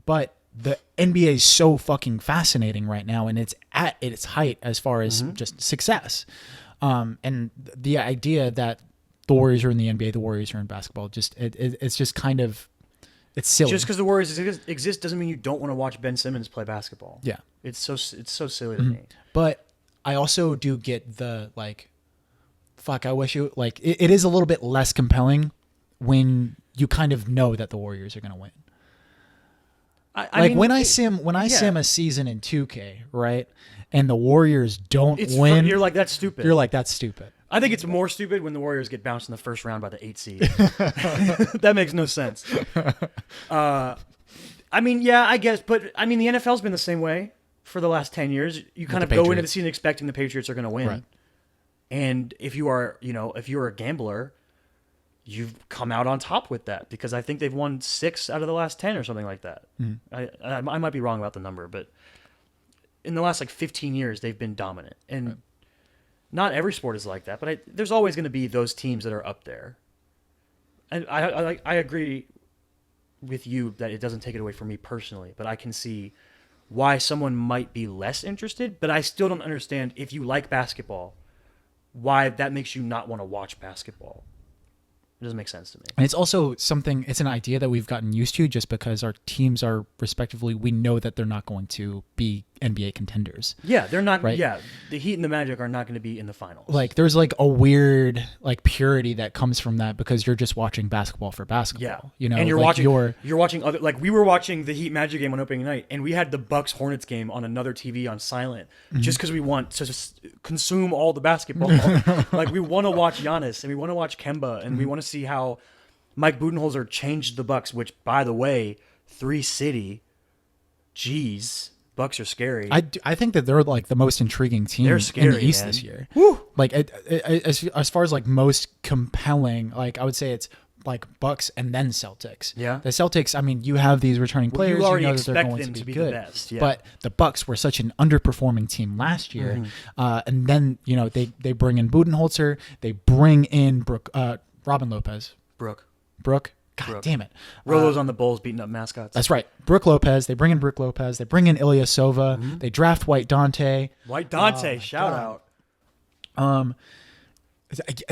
But the NBA is so fucking fascinating right now, and it's at its height as far as just success. And the idea that the Warriors are in the NBA, the Warriors are in basketball, it's just kind of, it's silly. Just because the Warriors exist doesn't mean you don't want to watch Ben Simmons play basketball. Yeah, it's so silly to me. But I also do get the like, fuck, I wish you like. It is a little bit less compelling when you kind of know that the Warriors are going to win. I mean, when I sim a season in 2K, right, and the Warriors don't win, you're like, that's stupid. You're like, that's stupid. I think it's more stupid when the Warriors get bounced in the first round by the 8 seed. That makes no sense. I mean, yeah, I guess, but I mean, the NFL's been the same way for the last 10 years. You kind of go into the season expecting the Patriots are going to win, right. And if you're a gambler, you've come out on top with that because I think they've won 6 out of the last 10 or something like that. I might be wrong about the number, but in the last like 15 years, they've been dominant. And not every sport is like that, but there's always going to be those teams that are up there. And I agree with you that it doesn't take it away from me personally, but I can see why someone might be less interested, but I still don't understand if you like basketball, why that makes you not want to watch basketball. It doesn't make sense to me. And it's also it's an idea that we've gotten used to just because our teams are respectively, we know that they're not going to be NBA contenders. Yeah, they're not. Right? Yeah, the Heat and the Magic are not going to be in the finals. Like there's like a weird like purity that comes from that because you're just watching basketball for basketball. Yeah, and you're watching other, like we were watching the Heat Magic game on opening night, and we had the Bucks Hornets game on another TV on silent just because we want to just consume all the basketball. Like we want to watch Giannis and we want to watch Kemba and we want to see how Mike Budenholzer changed the Bucks. Which, by the way, 3 City, geez. Bucks are scary. I think that they're like the most intriguing team in the East this year. Woo! Like as far as like most compelling, like I would say it's like Bucks and then Celtics. Yeah. The Celtics, I mean, you have these returning players. You already know that they're expect going them to be the good. best. Yeah. But the Bucks were such an underperforming team last year, and then they bring in Budenholzer, they bring in Robin Lopez, Brooke. God damn it. Rolo's on the Bulls beating up mascots. That's right. Brooke Lopez. They bring in Brooke Lopez. They bring in Ilyasova. They draft White Dante. Shout out.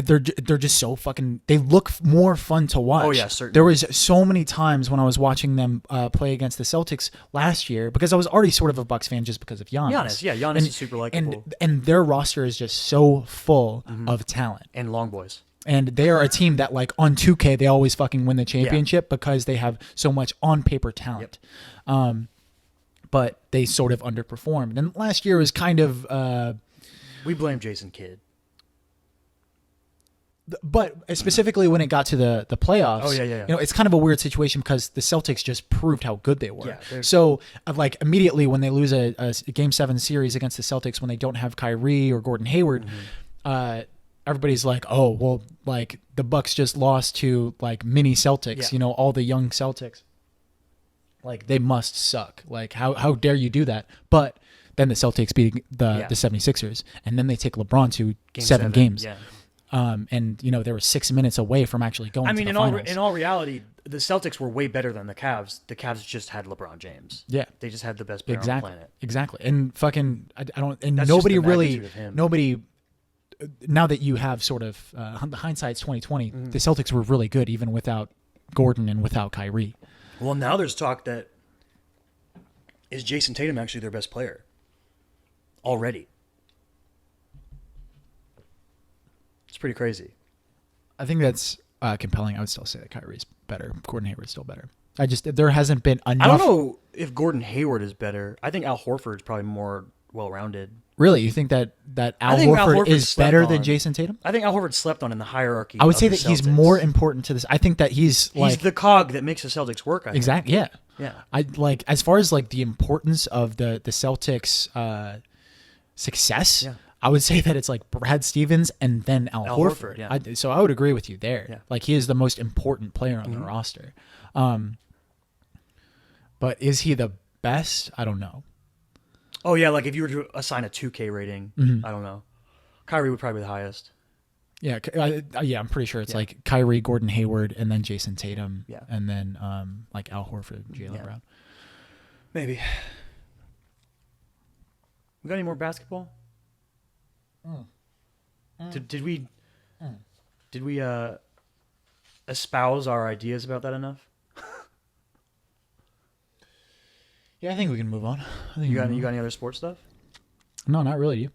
They're just so fucking. They look more fun to watch. Oh yeah, certainly. There was so many times when I was watching them play against the Celtics last year because I was already sort of a Bucks fan just because of Giannis. Giannis is super likable, and their roster is just so full of talent and long boys. And they are a team that, like, on 2K, they always fucking win the championship because they have so much on-paper talent. Yep. But they sort of underperformed. And last year was kind of... we blame Jason Kidd. But specifically when it got to the playoffs, it's kind of a weird situation because the Celtics just proved how good they were. Yeah, so, like, immediately when they lose a Game 7 series against the Celtics when they don't have Kyrie or Gordon Hayward... everybody's like, oh, well, like the Bucks just lost to like mini Celtics, all the young Celtics. Like they must suck. Like how dare you do that? But then the Celtics beat the 76ers and then they take LeBron to seven games. Yeah. And they were 6 minutes away from actually going to the finals. In all reality, the Celtics were way better than the Cavs. The Cavs just had LeBron James. Yeah. They just had the best player on the planet. Exactly. And fucking, I don't, and That's nobody just the really, magnitude of him. nobody, now that you have sort of, hindsight's 2020, the Celtics were really good even without Gordon and without Kyrie. Well, now there's talk that is Jason Tatum actually their best player already. It's pretty crazy. I think that's compelling. I would still say that Kyrie's better. Gordon Hayward's still better. There hasn't been enough. I don't know if Gordon Hayward is better. I think Al Horford's probably more well-rounded. Really? You think that Al Horford is better than Jason Tatum? I think Al Horford slept on in the hierarchy. I would say that he's more important to this. I think that he's the cog that makes the Celtics work. Exactly. Yeah. Yeah. I like as far as like the importance of the Celtics success. Yeah. I would say that it's like Brad Stevens and then Al Horford. Yeah. So I would agree with you there. Yeah. Like he is the most important player on the roster. But is he the best? I don't know. Oh, yeah, like if you were to assign a 2K rating, I don't know. Kyrie would probably be the highest. Yeah, I'm pretty sure it's like Kyrie, Gordon Hayward, and then Jason Tatum, and then like Al Horford, Jaylen Brown. Maybe. We got any more basketball? Did we espouse our ideas about that enough? Yeah, I think we can move on. You got any other sports stuff? No, not really. You?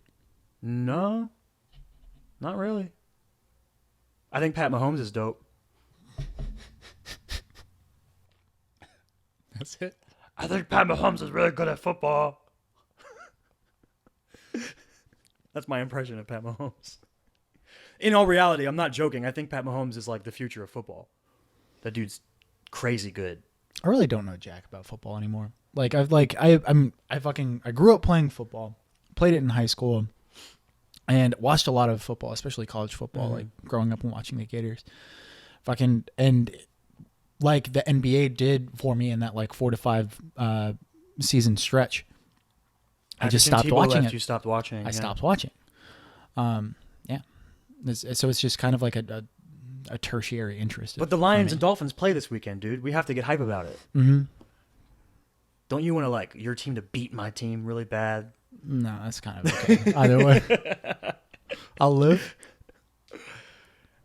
No, not really. I think Pat Mahomes is dope. That's it. I think Pat Mahomes is really good at football. That's my impression of Pat Mahomes. In all reality, I'm not joking. I think Pat Mahomes is like the future of football. That dude's crazy good. I really don't know jack about football anymore. Like I grew up playing football, played it in high school, and watched a lot of football, especially college football. Like growing up and watching the Gators, and like the NBA did for me in that like 4 to 5 season stretch. I just stopped watching it. You stopped watching. I stopped watching. So it's just kind of like a tertiary interest. But the Lions and Dolphins play this weekend, dude. We have to get hype about it. Mm-hmm. Don't you want to like your team to beat my team really bad? No, that's kind of okay. Either way, I'll live.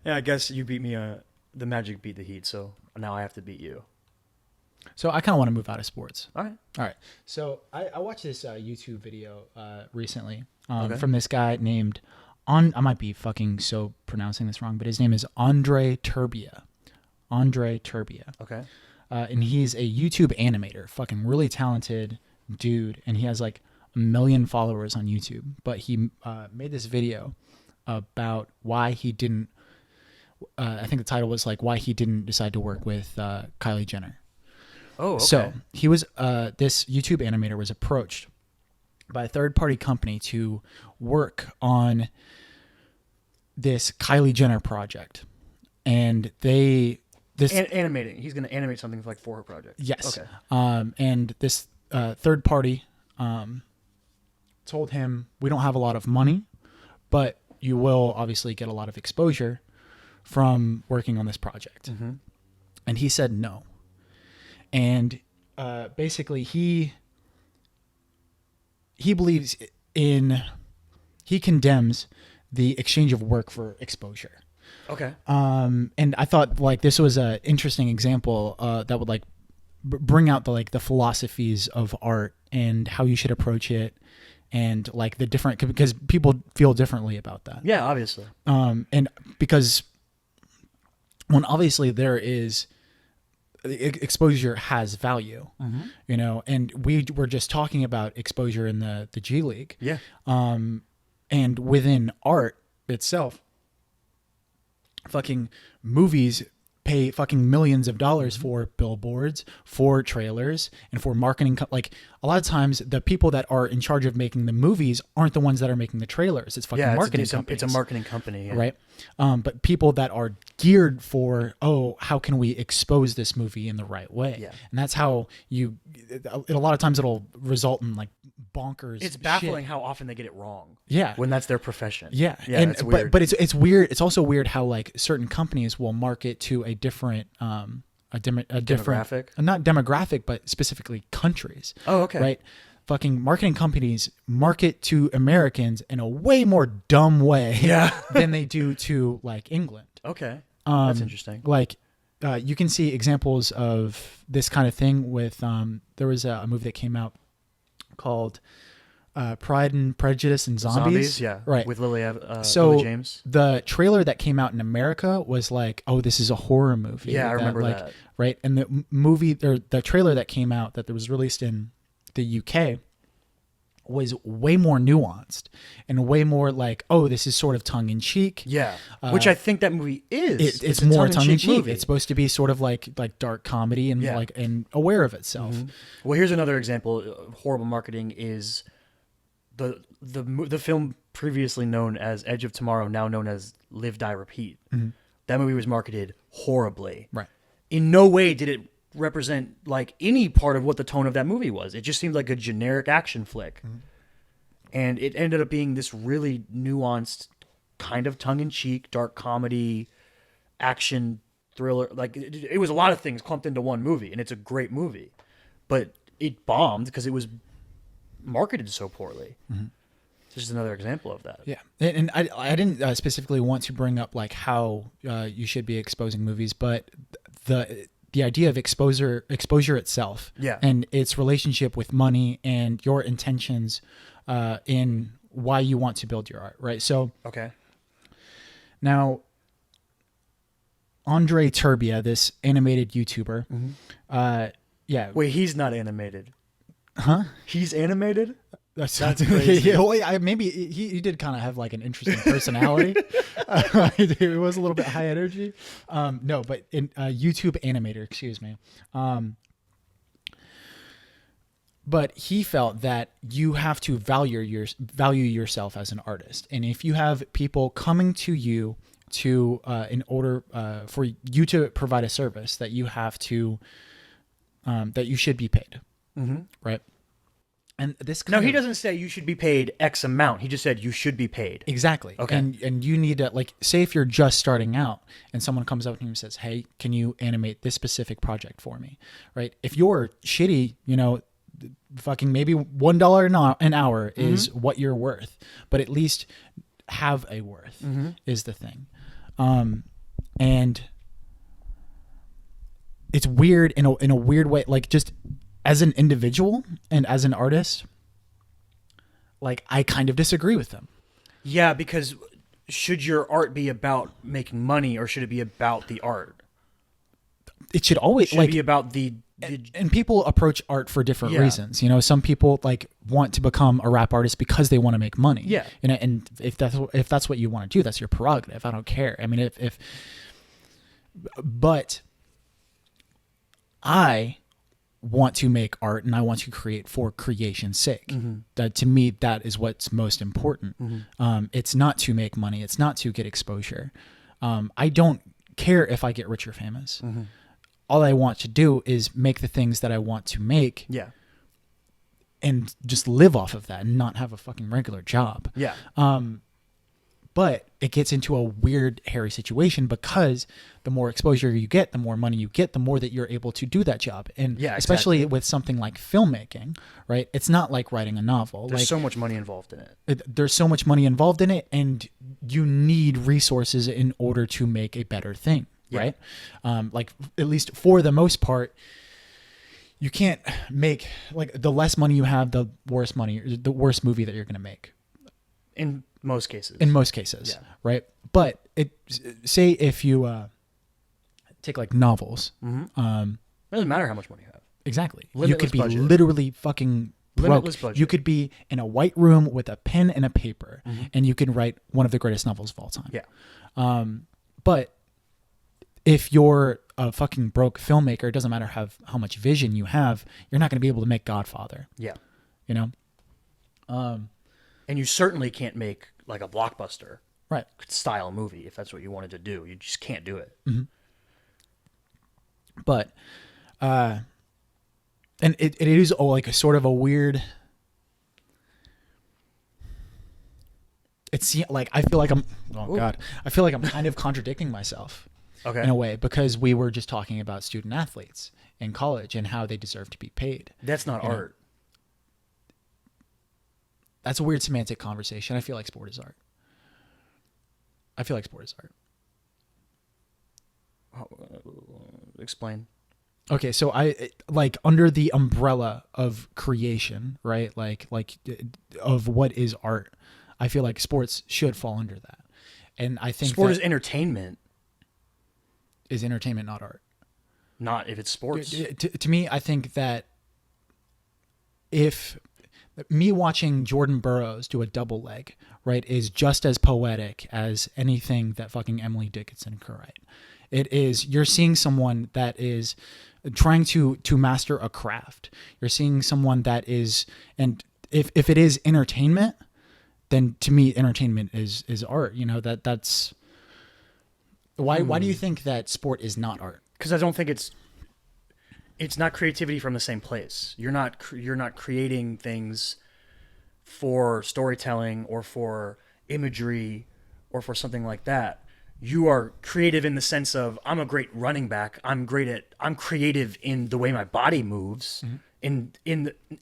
Yeah, I guess you beat me. The Magic beat the Heat, so now I have to beat you. So I kind of want to move out of sports. All right. So I watched this YouTube video recently from this guy named I might be fucking so pronouncing this wrong, but his name is Andre Turbia. Okay. And he's a YouTube animator, fucking really talented dude, and he has like 1 million followers on YouTube. But he made this video about why he didn't. I think the title was like why he didn't decide to work with Kylie Jenner. Oh, okay. So he was this YouTube animator was approached by a third-party company to work on this Kylie Jenner project, and animating. He's going to animate something for her project. Yes. Okay. And this third party told him, "We don't have a lot of money, but you will obviously get a lot of exposure from working on this project." Mm-hmm. And he said no. And basically, he condemns the exchange of work for exposure. Okay. And I thought like this was an interesting example that would like bring out the philosophies of art and how you should approach it, and like the different, because people feel differently about that. Yeah, obviously. And because when obviously there is exposure has value, you know, and we were just talking about exposure in the G League. Yeah. And within art itself, fucking movies pay fucking millions of dollars for billboards, for trailers, and for marketing. Like a lot of times the people that are in charge of making the movies aren't the ones that are making the trailers. It's fucking marketing companies. It's a marketing company. Yeah. Right. But people that are geared for, how can we expose this movie in the right way? Yeah. And that's how a lot of times it'll result in like bonkers. It's baffling shit. how often they get it wrong. Yeah. When that's their profession. Yeah. Yeah. And, it's weird. But it's weird. It's also weird how like certain companies will market to a different different demographic, not demographic, but specifically countries. Oh, okay. Right. Fucking marketing companies market to Americans in a way more dumb way than they do to like England. Okay. That's interesting. Like, you can see examples of this kind of thing with, there was a movie that came out called Pride and Prejudice and Zombies. Yeah. Right. With Lily James. The trailer that came out in America was like, oh, this is a horror movie. Yeah, I remember like, that. Right. And the movie, or the trailer that came out that was released in the UK was way more nuanced and way more like, oh, this is sort of tongue in cheek. Yeah. Which I think that movie is. It's more tongue in cheek. It's supposed to be sort of like dark comedy and like and aware of itself. Mm-hmm. Well, here's another example of horrible marketing is the film previously known as Edge of Tomorrow, now known as Live, Die, Repeat. Mm-hmm. That movie was marketed horribly. Right. In no way did it represent like any part of what the tone of that movie was. It just seemed like a generic action flick. Mm-hmm. And it ended up being this really nuanced kind of tongue-in-cheek dark comedy action thriller. Like it was a lot of things clumped into one movie, and it's a great movie, but it bombed because it was marketed so poorly. Mm-hmm. It's just another example of that. Yeah. And I didn't specifically want to bring up like how you should be exposing movies, but the idea of exposure itself, and its relationship with money and your intentions in why you want to build your art, right? So okay, now Andre Turbia, this animated YouTuber, wait, he's not animated, huh? He's animated. That's crazy. Yeah, well, maybe he did kind of have like an interesting personality. It was a little bit high energy. No, but in YouTube animator, excuse me. But he felt that you have to value yourself as an artist, and if you have people coming to you to in order for you to provide a service, that you have to that you should be paid, right? And this he doesn't say you should be paid X amount. He just said you should be paid. Exactly. Okay. And you need to, like, say if you're just starting out and someone comes up to you and says, hey, can you animate this specific project for me? Right? If you're shitty, fucking maybe $1 an hour is what you're worth, but at least have a worth is the thing. And it's weird in a weird way, like just as an individual and as an artist, like I kind of disagree with them. Yeah, because should your art be about making money or should it be about the art? It should always be about the and people approach art for different reasons. Some people like want to become a rap artist because they want to make money. Yeah. And if that's what you want to do, that's your prerogative. I don't care. I mean, but I want to make art and I want to create for creation's sake. That to me, that is what's most important. It's not to make money. It's not to get exposure. I don't care if I get rich or famous. All I want to do is make the things that I want to make. Yeah. And just live off of that and not have a fucking regular job. Yeah. But it gets into a weird, hairy situation because the more exposure you get, the more money you get, the more that you're able to do that job. And especially with something like filmmaking, right? It's not like writing a novel. There's so much money involved in it. There's so much money involved in it, and you need resources in order to make a better thing, right? Like, at least for the most part, you can't make, like, the less money you have, the worse movie that you're going to make. In most cases, right? But say if you take like novels, it doesn't matter how much money you have. Exactly, Limitless you could be budget. literally fucking broke. Limitless budget. You could be in a white room with a pen and a paper, and you can write one of the greatest novels of all time. Yeah. But if you're a fucking broke filmmaker, it doesn't matter how much vision you have, you're not going to be able to make Godfather. Yeah. And you certainly can't make like a blockbuster style movie if that's what you wanted to do. You just can't do it. But, and it is like a sort of a weird. It's like I feel like I feel like I'm kind of contradicting myself, in a way, because we were just talking about student athletes in college and how they deserve to be paid. That's not art. That's a weird semantic conversation. I feel like sport is art. Explain. Okay, so I like under the umbrella of creation, right? Like of what is art. I feel like sports should fall under that. And I think sport is entertainment. Is entertainment not art? Not if it's sports. To me, I think that if me watching Jordan Burroughs do a double leg, right, is just as poetic as anything that fucking Emily Dickinson could write. It is, you're seeing someone that is trying to master a craft. You're seeing someone that is, and if it is entertainment, then to me, entertainment is art. You know, that's why do you think that sport is not art? Because I don't think it's not creativity from the same place. You're not creating things for storytelling or for imagery or for something like that. You are creative in the sense of, I'm a great running back. I'm creative in the way my body moves. Mm-hmm.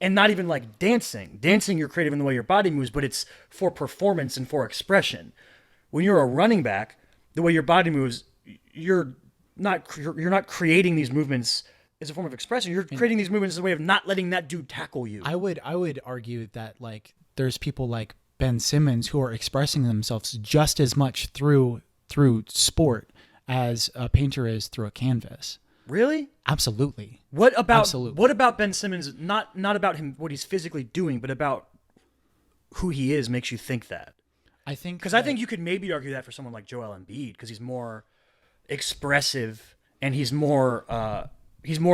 And not even like dancing. Dancing, you're creative in the way your body moves, but it's for performance and for expression. When you're a running back, the way your body moves, you're not creating these movements as a form of expression. You're creating these movements as a way of not letting that dude tackle you. I would argue that like there's people like Ben Simmons who are expressing themselves just as much through sport as a painter is through a canvas. Really? Absolutely. What about Ben Simmons? Not about him, what he's physically doing, but about who he is makes you think that. I think you could maybe argue that for someone like Joel Embiid, because he's more expressive and he's more of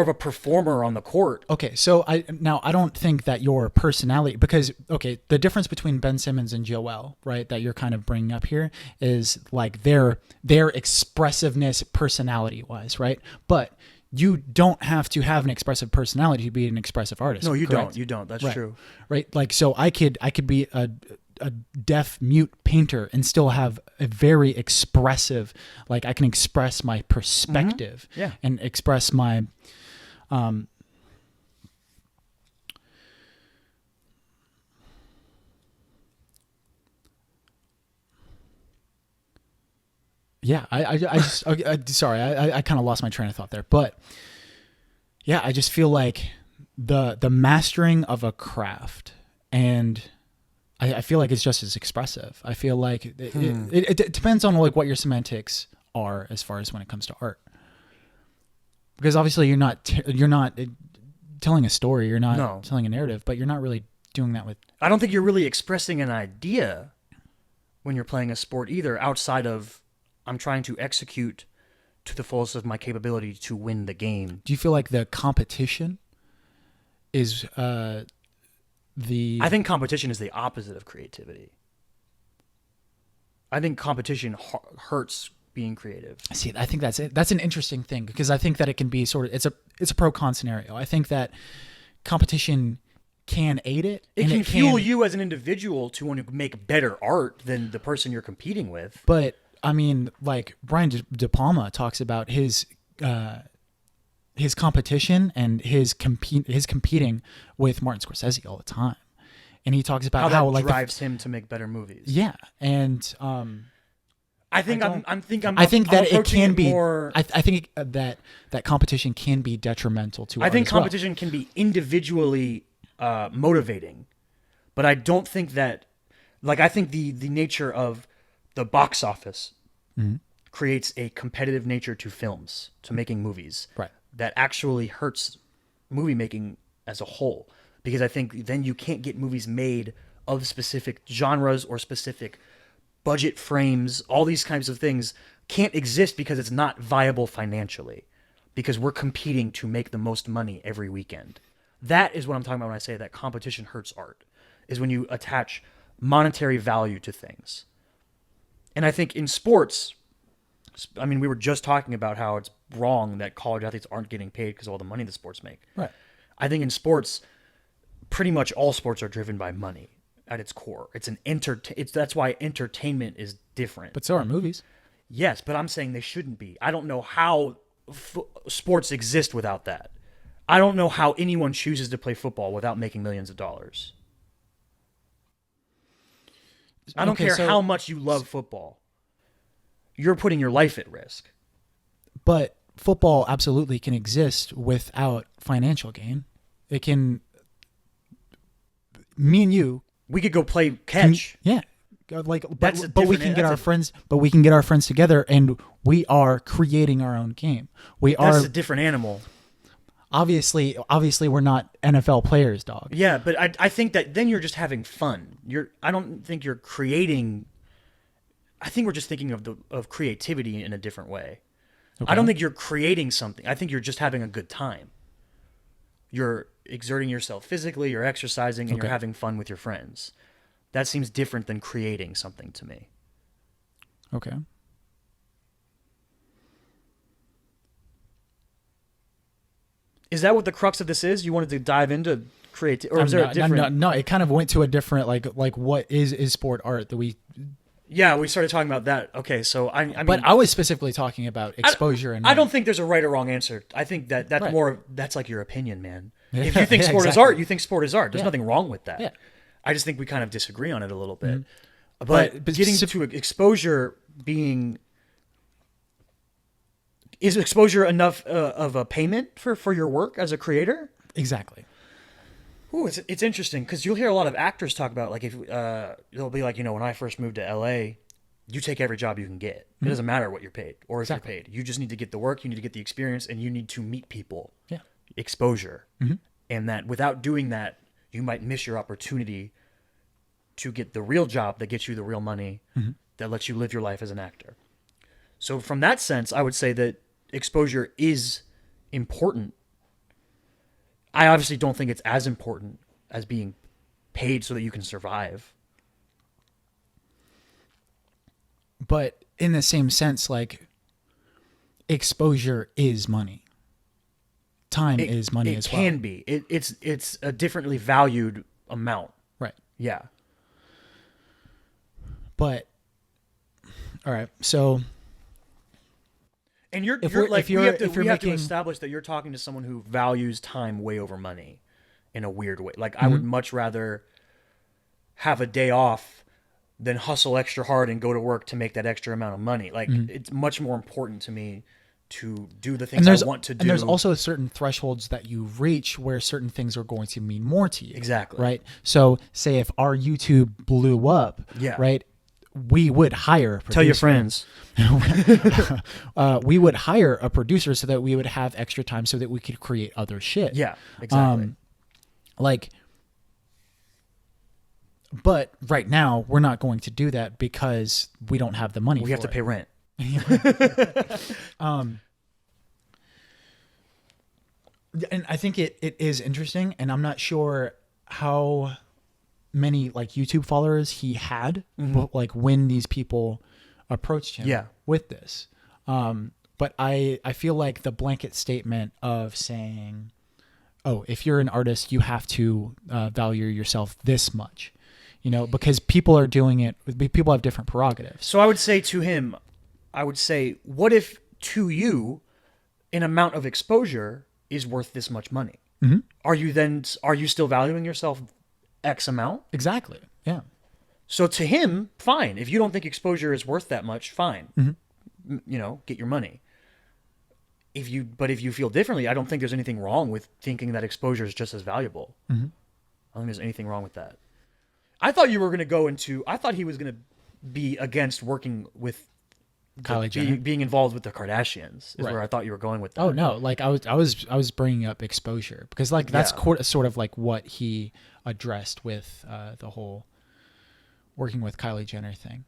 a performer on the court. Okay, so I don't think that your personality, because okay, the difference between Ben Simmons and Joel, right, that you're kind of bringing up here is like their expressiveness personality wise, right? But you don't have to have an expressive personality to be an expressive artist. No, you correct? don't. You don't. That's right. true. Right? Like, so I could be a deaf mute painter and still have a very expressive, like I can express my perspective and express my sorry, I kind of lost my train of thought there, but yeah, I just feel like the mastering of a craft, and I feel like it's just as expressive. I feel like it depends on like what your semantics are as far as when it comes to art, because obviously you're not telling a story, you're not telling a narrative, but you're not really doing that with. I don't think you're really expressing an idea when you're playing a sport either, outside of I'm trying to execute to the fullest of my capability to win the game. Do you feel like the competition is I think competition is the opposite of creativity. I think competition hurts being creative. See, I think that's it. That's an interesting thing, because I think that it can be sort of it's a pro-con scenario. I think that competition can aid it. It can fuel you as an individual to want to make better art than the person you're competing with. But I mean, like Brian De Palma talks about his competition and his competing with Martin Scorsese all the time, and he talks about how that drives him to make better movies. Yeah, and I think that it can be more. I think that competition can be detrimental to. I think competition can be individually motivating, but I don't think that. Like, I think the nature of the box office creates a competitive nature to films, to making movies, right? That actually hurts movie making as a whole, because I think then you can't get movies made of specific genres or specific budget frames. All these kinds of things can't exist because it's not viable financially, because we're competing to make the most money every weekend. That is what I'm talking about when I say that competition hurts art, is when you attach monetary value to things. And I think in sports, I mean, we were just talking about how it's wrong that college athletes aren't getting paid because of all the money the sports make. Right. I think in sports, pretty much all sports are driven by money at its core. That's why entertainment is different. But so are movies. Yes, but I'm saying they shouldn't be. I don't know how sports exist without that. I don't know how anyone chooses to play football without making millions of dollars. I don't care how much you love football. You're putting your life at risk. But football absolutely can exist without financial gain. It can. Me and you, we could go play catch. But we can get our friends. But we can get our friends together, and we are creating our own game. That's a different animal. Obviously, we're not NFL players, dog. Yeah, but I think that then you're just having fun. I don't think you're creating. I think we're just thinking of creativity in a different way. Okay. I don't think you're creating something. I think you're just having a good time. You're exerting yourself physically, you're exercising, and you're having fun with your friends. That seems different than creating something to me. Okay. Is that what the crux of this is? You wanted to dive into creativity, or is there a different? No, it kind of went to a different like what is sport art that we. Yeah, we started talking about that. Okay, so I mean, but I was specifically talking about exposure. I don't think there's a right or wrong answer. I think that's right. That's like your opinion, man. Yeah, if you think sport is art, you think sport is art. There's Yeah. nothing wrong with that. Yeah. I just think we kind of disagree on it a little bit. Mm-hmm. But getting to exposure is exposure enough of a payment for your work as a creator? Exactly. Ooh, it's interesting because you'll hear a lot of actors talk about if they'll be like, when I first moved to LA, you take every job you can get. It doesn't matter what you're paid or if you're paid. You just need to get the work, you need to get the experience, and you need to meet people. Yeah. Exposure. Mm-hmm. And that without doing that, you might miss your opportunity to get the real job that gets you the real money that lets you live your life as an actor. So from that sense, I would say that exposure is important. I obviously don't think it's as important as being paid so that you can survive. But in the same sense, like, exposure is money. Time is money as well. It can be. It's a differently valued amount. Right. Yeah. But, all right, so... And we have to establish that you're talking to someone who values time way over money in a weird way. Like, I would much rather have a day off than hustle extra hard and go to work to make that extra amount of money. Like, it's much more important to me to do the things I want to do. And there's also certain thresholds that you reach where certain things are going to mean more to you. Exactly. Right? So, say if our YouTube blew up, right, we would hire a producer. Tell your friends. We would hire a producer so that we would have extra time so that we could create other shit. Yeah, exactly. But right now we're not going to do that because we don't have the money. We have to pay rent. And I think it is interesting, and I'm not sure how many like YouTube followers he had, like when these people approached him with this. But I feel like the blanket statement of saying, oh, if you're an artist, you have to value yourself this much, because people are doing it. People have different prerogatives. So I would say to him, what if to you an amount of exposure is worth this much money? Mm-hmm. Are you still valuing yourself X amount? Exactly. Yeah. So to him, fine. If you don't think exposure is worth that much, fine. Get your money. But if you feel differently, I don't think there's anything wrong with thinking that exposure is just as valuable. I don't think there's anything wrong with that. I thought you were going to go into. I thought he was going to be against working with Kylie Jenner. Being involved with the Kardashians is where I thought you were going with that. Oh no, like I was bringing up exposure because like that's sort of like what he addressed with the whole working with Kylie Jenner thing.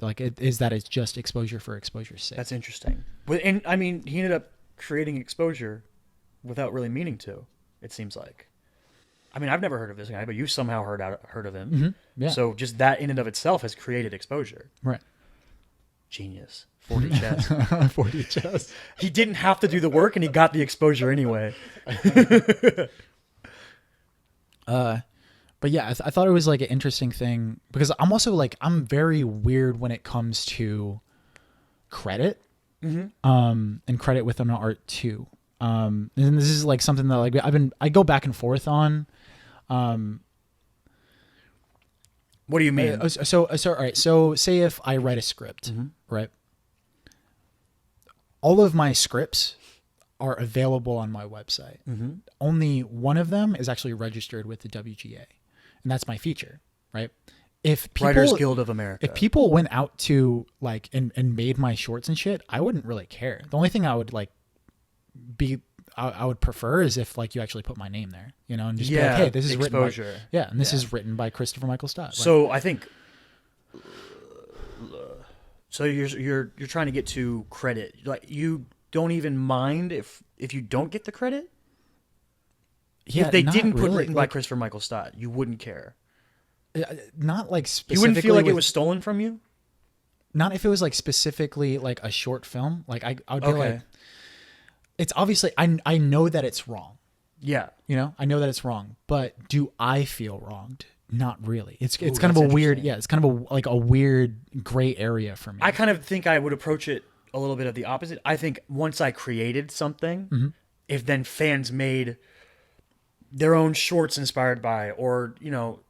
Like it's just exposure for exposure's sake. That's interesting. And I mean, he ended up creating exposure without really meaning to. It seems like. I mean, I've never heard of this guy, but you somehow heard of him. Yeah. So just that in and of itself has created exposure. Right. Genius. 4D chess. 4D chess. He didn't have to do the work, and he got the exposure anyway. But yeah, I thought it was like an interesting thing because I'm also like I'm very weird when it comes to credit, and credit with an art too. And this is like something that like I go back and forth on. What do you mean? So all right. So say if I write a script, right? All of my scripts are available on my website. Only one of them is actually registered with the WGA, and that's my feature, right? If people, Writers Guild of America. If people went out to like and made my shorts and shit, I wouldn't really care. The only thing I would like I would prefer is if like you actually put my name there, you know, and just be like, hey, this is exposure. written by, and this is written by Christopher Michael Stott. So I think so you're trying to get to credit. Like you don't even mind if you don't get the credit? Yeah, if they didn't put really. written by Christopher Michael Stott, you wouldn't care. Not like specifically. You wouldn't feel like it was stolen from you? Not if it was like specifically like a short film. Like I would be like, it's obviously I know that it's wrong. Yeah. You know, I know that it's wrong, but do I feel wronged? Not really. It's kind of a weird, it's kind of like a weird gray area for me. I kind of think I would approach it a little bit of the opposite. I think once I created something, if then fans made their own shorts inspired by, or, you know,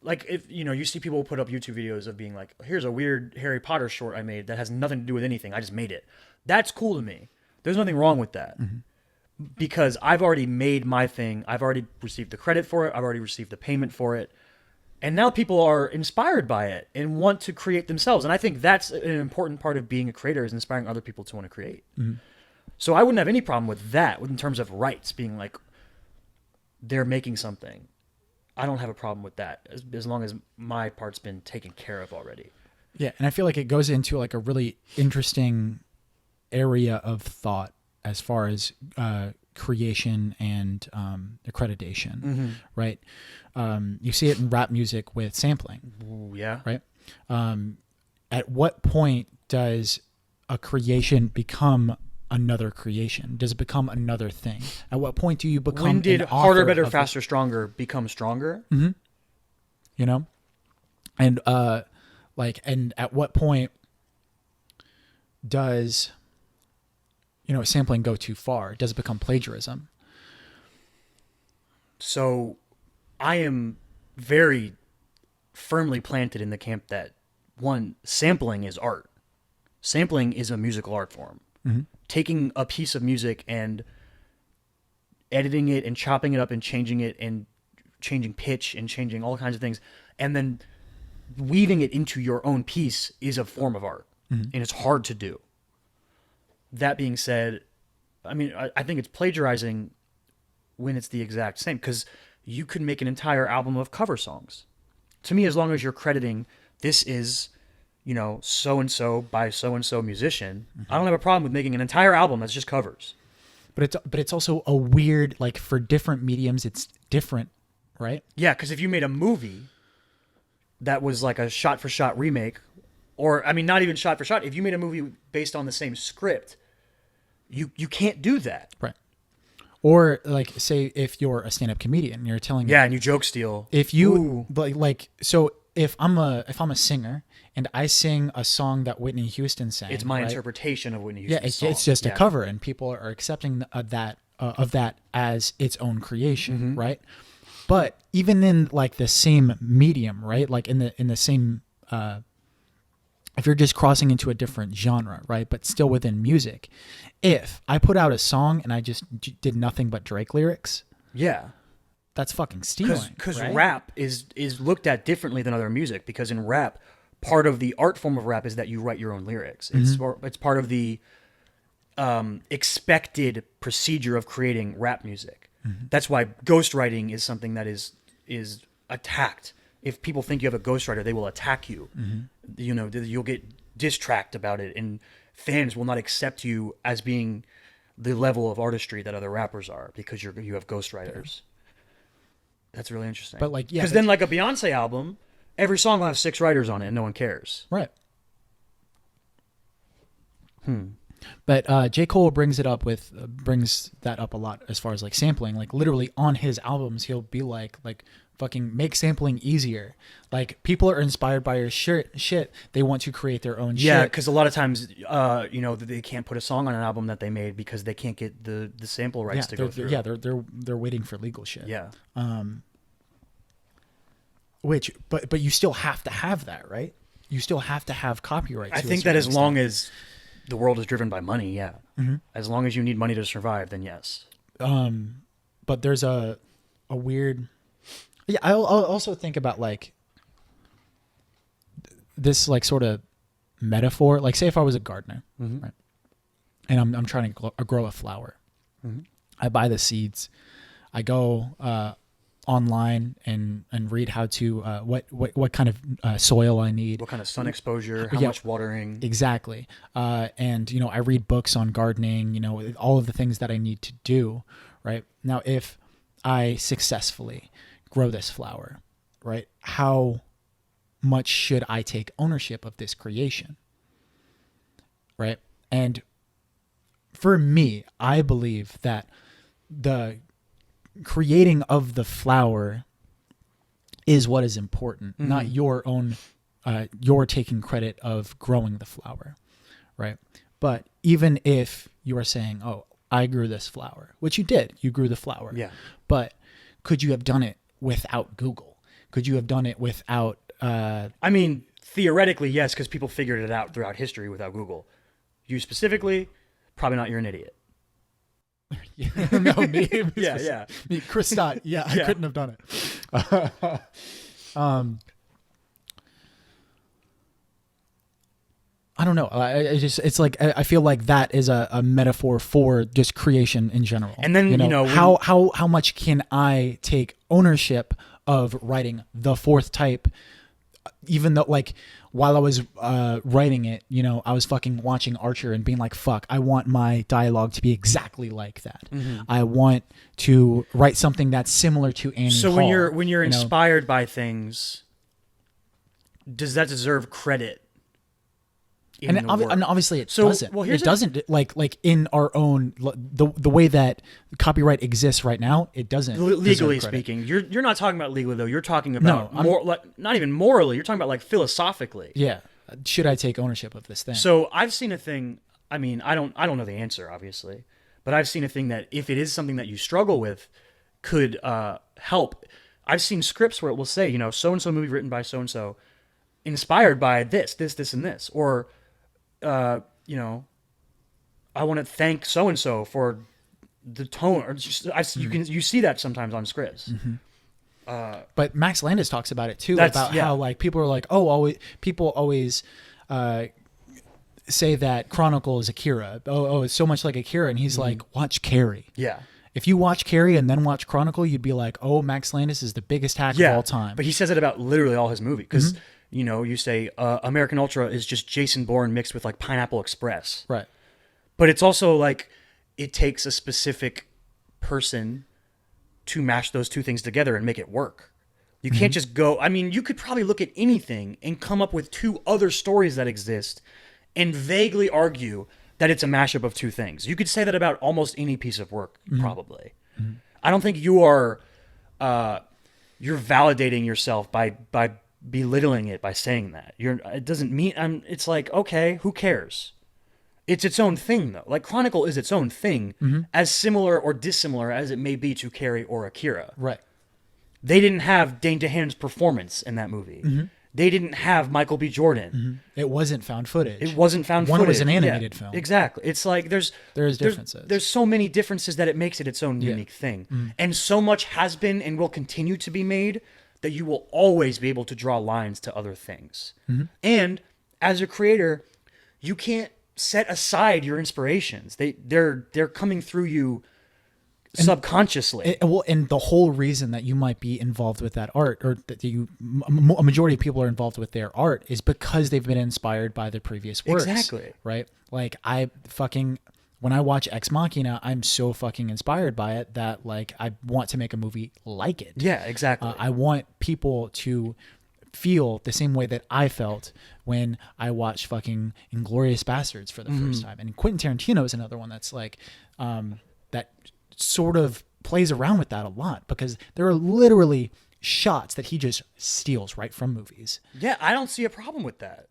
like if, you know, you see people put up YouTube videos of being like, here's a weird Harry Potter short I made that has nothing to do with anything. I just made it. That's cool to me. There's nothing wrong with that. Because I've already made my thing. I've already received the credit for it. I've already received the payment for it. And now people are inspired by it and want to create themselves. And I think that's an important part of being a creator, is inspiring other people to want to create. So I wouldn't have any problem with that in terms of rights, being like, they're making something. I don't have a problem with that as long as my part's been taken care of already. Yeah, and I feel like it goes into like a really interesting area of thought as far as creation and accreditation, right? You see it in rap music with sampling. Ooh, yeah. Right? At what point does a creation become another creation? Does it become another thing? At what point do you become When did an Harder, author Better, of Faster, Stronger become stronger? you know? And and at what point does, you know, sampling go too far? Does it become plagiarism? So I am very firmly planted in the camp that, one, sampling is art. Sampling is a musical art form. Taking a piece of music and editing it and chopping it up and changing it and changing pitch and changing all kinds of things, and then weaving it into your own piece is a form of art. And it's hard to do. That being said, I mean, I think it's plagiarizing when it's the exact same, because you could make an entire album of cover songs. To me, as long as you're crediting, this is, you know, so-and-so by so-and-so musician, I don't have a problem with making an entire album that's just covers. But it's also a weird, like, for different mediums, it's different, right? Yeah, because if you made a movie that was like a shot-for-shot remake, or, I mean, not even shot-for-shot, if you made a movie based on the same script, you can't do that. Right. Or, like, say if you're a stand-up comedian, you're telling Yeah, and you joke steal. if you so if I'm a singer and I sing a song that Whitney Houston sang, It's my right? interpretation of Whitney Yeah, Houston's it's just song. a cover, and people are accepting of that as its own creation, right? But even in like the same medium, right? Like in the same, if you're just crossing into a different genre, right? But still within music, if I put out a song and I just did nothing but Drake lyrics, Yeah. that's fucking stealing. Because right? rap is looked at differently than other music, because in rap, part of the art form of rap is that you write your own lyrics. It's part of the expected procedure of creating rap music. That's why ghostwriting is something that is attacked. If people think you have a ghostwriter, they will attack you. You know, you'll get diss tracked about it, and fans will not accept you as being the level of artistry that other rappers are, because you have ghostwriters. That's really interesting. But like, yeah, because then like a Beyonce album, every song will have 6 writers on it, and no one cares. Right. But J. Cole brings that up a lot as far as like sampling. Like literally on his albums, he'll be like fucking make sampling easier. Like, people are inspired by your shit. They want to create their own shit. Yeah, because a lot of times, they can't put a song on an album that they made because they can't get the sample rights to go through. Yeah, they're waiting for legal shit. Yeah. But you still have to have that, right? You still have to have copyright. I think that as long as the world is driven by money, yeah. Mm-hmm. As long as you need money to survive, then yes. But there's a weird... Yeah, I'll also think about, like, this, like, sort of metaphor. Like, say if I was a gardener, mm-hmm. right? And I'm trying to grow a flower. Mm-hmm. I buy the seeds. I go online and read how to what kind of soil I need, what kind of sun exposure, how much watering. Exactly. And I read books on gardening, all of the things that I need to do, right? Now, if I successfully grow this flower, right? How much should I take ownership of this creation? Right? And for me, I believe that the creating of the flower is what is important, mm-hmm. not your own, your taking credit of growing the flower, right? But even if you are saying, oh, I grew this flower, which you did, you grew the flower. Yeah. But could you have done it without Google? Could you have done it without... I mean, theoretically, yes, because people figured it out throughout history without Google. You specifically, probably not, you're an idiot. Yeah, no, me. Yeah. Me, Chris Stott. Yeah, I couldn't have done it. I don't know. It's like, I feel like that is a metaphor for just creation in general. And then, how much can I take ownership of writing the fourth type, even though, like, while I was writing it, I was fucking watching Archer and being like, fuck, I want my dialogue to be exactly like that. Mm-hmm. I want to write something that's similar to Annie So Hall, when you're inspired by things, does that deserve credit? And obviously it doesn't. Well, it doesn't, like in our own, the way that copyright exists right now, it doesn't. Legally speaking, you're not talking about legally though. You're talking about not even morally. You're talking about like philosophically. Yeah. Should I take ownership of this thing? So I've seen a thing. I mean, I don't know the answer obviously, but I've seen a thing that if it is something that you struggle with, could help. I've seen scripts where it will say, so and so movie written by so and so, inspired by this, and this, or I want to thank so and so for the tone, or just, you see that sometimes on scripts. Mm-hmm. But Max Landis talks about it too, about how like people are like, people always say that Chronicle is Akira. It's so much like Akira, and he's like, watch Carrie. Yeah. If you watch Carrie and then watch Chronicle, you'd be like, oh, Max Landis is the biggest hack of all time. But he says it about literally all his movies because. Mm-hmm. You say American Ultra is just Jason Bourne mixed with like Pineapple Express. Right. But it's also like it takes a specific person to mash those two things together and make it work. You can't just go... I mean, you could probably look at anything and come up with two other stories that exist and vaguely argue that it's a mashup of two things. You could say that about almost any piece of work, probably. Mm-hmm. I don't think you are... you're validating yourself by belittling it by saying that. It doesn't mean it's like, okay, who cares? It's its own thing though. Like Chronicle is its own thing, as similar or dissimilar as it may be to Carrie or Akira. Right. They didn't have Dane DeHaan's performance in that movie. Mm-hmm. They didn't have Michael B. Jordan. Mm-hmm. It wasn't found footage. One was an animated film. Exactly. It's like there's differences. There's so many differences that it makes it its own unique thing. Mm-hmm. And so much has been and will continue to be made that you will always be able to draw lines to other things. Mm-hmm. And as a creator, you can't set aside your inspirations. They're coming through you subconsciously. And the whole reason that you might be involved with that art, or that a majority of people are involved with their art, is because they've been inspired by the previous works. Exactly. Right? Like when I watch Ex Machina, I'm so fucking inspired by it that like I want to make a movie like it. Yeah, exactly. I want people to feel the same way that I felt when I watched fucking Inglourious Bastards for the first time. And Quentin Tarantino is another one that's like that sort of plays around with that a lot, because there are literally shots that he just steals right from movies. Yeah, I don't see a problem with that.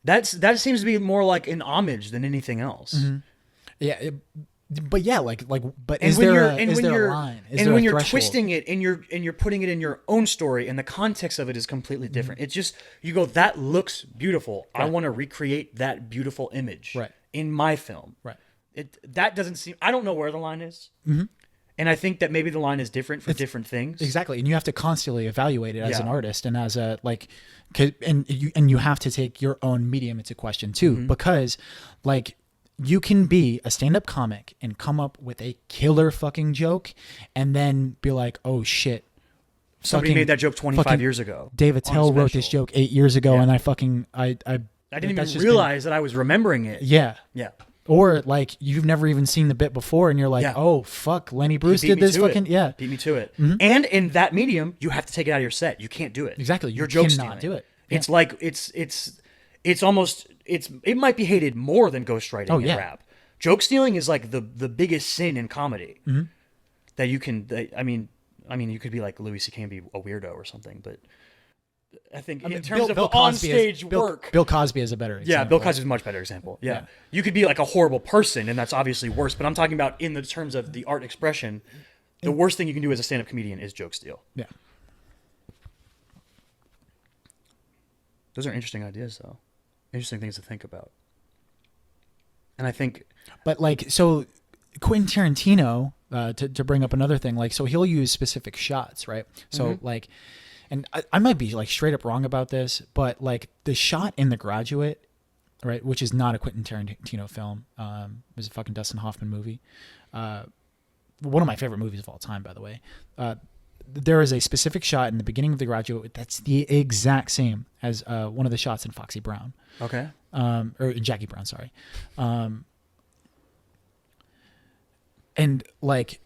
That seems to be more like an homage than anything else. Yeah, but yeah, but And is when there you're a, and is when there you're a line? Is and there when a you're threshold? twisting it and you're putting it in your own story and the context of it is completely different. It's just you go, that looks beautiful. I want to recreate that beautiful image in my film. Right. That doesn't seem. I don't know where the line is. And I think that maybe the line is different for different things. Exactly, and you have to constantly evaluate it as an artist and as a and you have to take your own medium into question too, because like you can be a stand-up comic and come up with a killer fucking joke, and then be like, oh shit, Somebody made that joke 25 years ago. Dave Attell wrote this joke 8 years ago, and I didn't even realize that I was remembering it. Yeah. Or like you've never even seen the bit before, and you're like, oh fuck, Lenny Bruce did this fucking beat me to it. And in that medium, you have to take it out of your set. You can't do it. Exactly, You're joke cannot stealing. do it. It's like it's almost it might be hated more than ghostwriting in rap. Joke stealing is like the biggest sin in comedy that you can. I mean, you could be like Louis C.K. and be a weirdo or something, but I think in terms of on-stage work, Bill Cosby is a better example. Yeah, Bill Cosby is a much better example. Yeah. You could be like a horrible person, and that's obviously worse. But I'm talking about in the terms of the art expression, the worst thing you can do as a stand-up comedian is joke steal. Yeah. Those are interesting ideas, though. Interesting things to think about. And I think... But, like, so Quentin Tarantino, to bring up another thing, like, so he'll use specific shots, right? So, like... And I might be, like, straight up wrong about this, but, like, the shot in The Graduate, right, which is not a Quentin Tarantino film. It was a fucking Dustin Hoffman movie. One of my favorite movies of all time, by the way. There is a specific shot in the beginning of The Graduate that's the exact same as one of the shots in Foxy Brown. Okay. Or in Jackie Brown, sorry. And like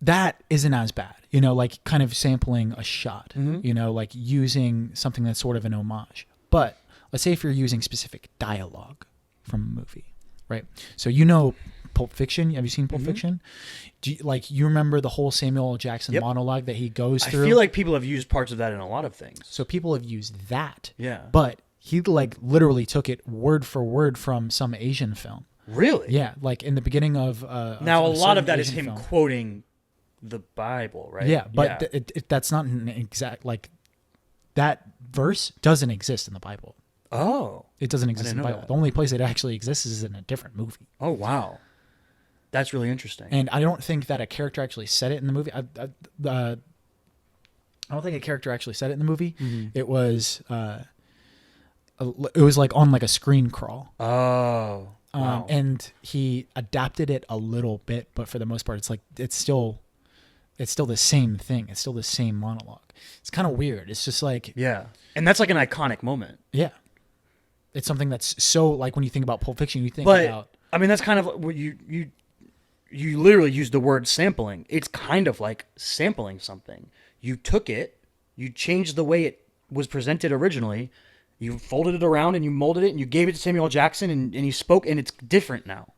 that isn't as bad, you know, like kind of sampling a shot, you know, like using something that's sort of an homage. But let's say if you're using specific dialogue from a movie, right? So you know Pulp Fiction. Have you seen Pulp Fiction? Do you remember the whole Samuel L. Jackson monologue that he goes through? I feel like people have used parts of that in a lot of things. So people have used that. Yeah. But he like literally took it word for word from some Asian film. Really? Yeah, like in the beginning of now a lot of that is Asian him film. quoting the Bible, right? Yeah, but that's not an exact, like, that verse doesn't exist in the Bible. Oh. It doesn't exist in the Bible. That. The only place it actually exists is in a different movie. Oh, wow. That's really interesting. And I don't think that a character actually said it in the movie. I don't think a character actually said it in the movie. It was like on like a screen crawl. Oh. Wow. And he adapted it a little bit, but for the most part, it's still the same thing. It's still the same monologue. It's kind of weird. It's just like, yeah. And that's like an iconic moment. Yeah. It's something that's so, like, when you think about Pulp Fiction, you think about... I mean, that's kind of what you literally use the word sampling. It's kind of like sampling something. You took it, you changed the way it was presented originally, you folded it around and you molded it and you gave it to Samuel L. Jackson and he spoke, and it's different now.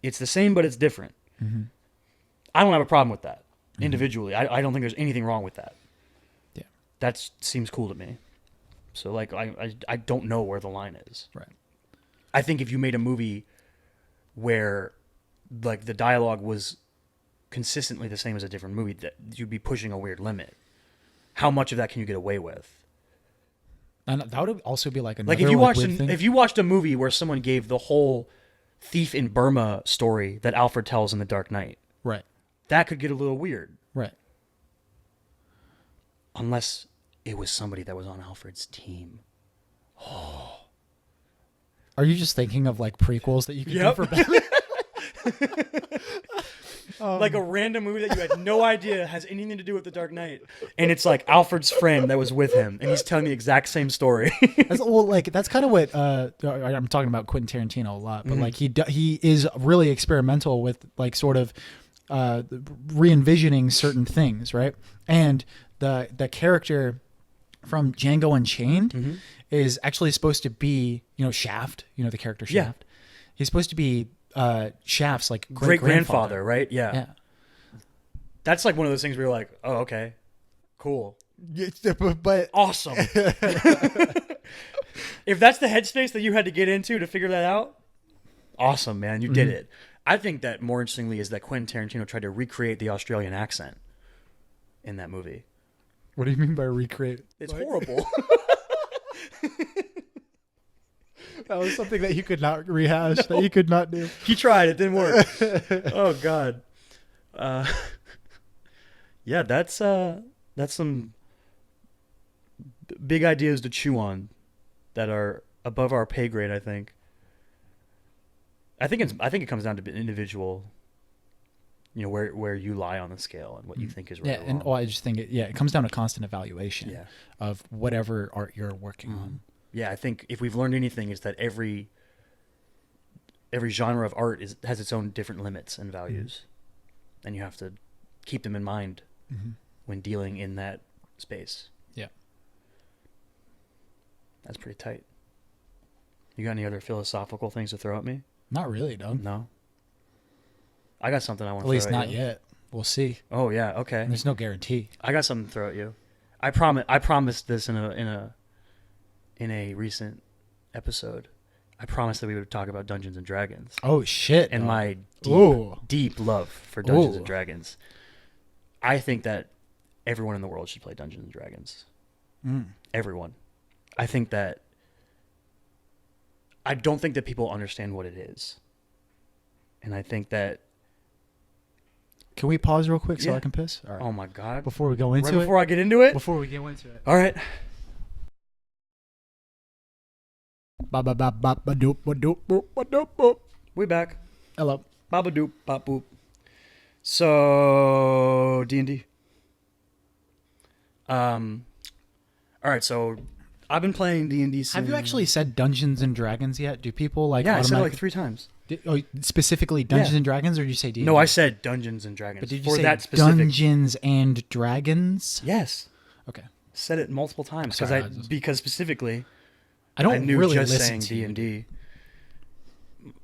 It's the same, but it's different. I don't have a problem with that individually. I don't think there's anything wrong with that. Yeah. That seems cool to me. So, like, I don't know where the line is. Right. I think if you made a movie where, like, the dialogue was consistently the same as a different movie, that you'd be pushing a weird limit. How much of that can you get away with? And that would also be like another, like, if you watched a movie where someone gave the whole Thief in Burma story that Alfred tells in The Dark Knight, right, that could get a little weird. Right. Unless it was somebody that was on Alfred's team. Oh. Are you just thinking of, like, prequels that you could do for Batman? Like a random movie that you had no idea has anything to do with The Dark Knight, and it's like Alfred's friend that was with him, and he's telling the exact same story. That's kind of what I'm talking about Quentin Tarantino a lot, but like he is really experimental with, like, sort of re-envisioning certain things, right? And the character from Django Unchained is actually supposed to be, you know, Shaft, you know, the character Shaft. Yeah. He's supposed to be Shaft's, like, great-grandfather, right? Yeah. That's like one of those things where you're like, oh, okay, cool. But awesome. If that's the headspace that you had to get into to figure that out, awesome, man. You did it. I think that more interestingly is that Quentin Tarantino tried to recreate the Australian accent in that movie. What do you mean by recreate? It's horrible. That was something that you could not rehash, that you could not do. He tried. It didn't work. Oh, God. Yeah, that's some big ideas to chew on that are above our pay grade, I think. I think it comes down to individual, where you lie on the scale and what you think is right. Yeah, and I just think it comes down to constant evaluation of whatever art you're working on. Yeah, I think if we've learned anything is that every genre of art has its own different limits and values, and you have to keep them in mind when dealing in that space. Yeah, that's pretty tight. You got any other philosophical things to throw at me? Not really, dog. No. I got something I want to throw at you. At least not you. yet. We'll see. Oh yeah, okay. And there's no guarantee. I got something to throw at you. I promised this in a recent episode. I promised that we would talk about Dungeons and Dragons. Oh shit! And my deep love for Dungeons and Dragons. I think that everyone in the world should play Dungeons and Dragons. Everyone. I don't think that people understand what it is. And I think that... Can we pause real quick so I can piss? All right. Oh my God. Before we go into it? Before I get into it? Before we go into it. All right. We back. Hello. Ba-ba-doop, bop-boop. So, D&D. All right, so I've been playing D&D since... Have you actually said Dungeons and Dragons yet? Do people like... Yeah, I said it like 3 times. Specifically Dungeons and Dragons, or did you say D&D? No, I said Dungeons and Dragons. But did you say Dungeons and Dragons? Yes. Okay. Said it multiple times because specifically... I knew really just listen saying to D&D.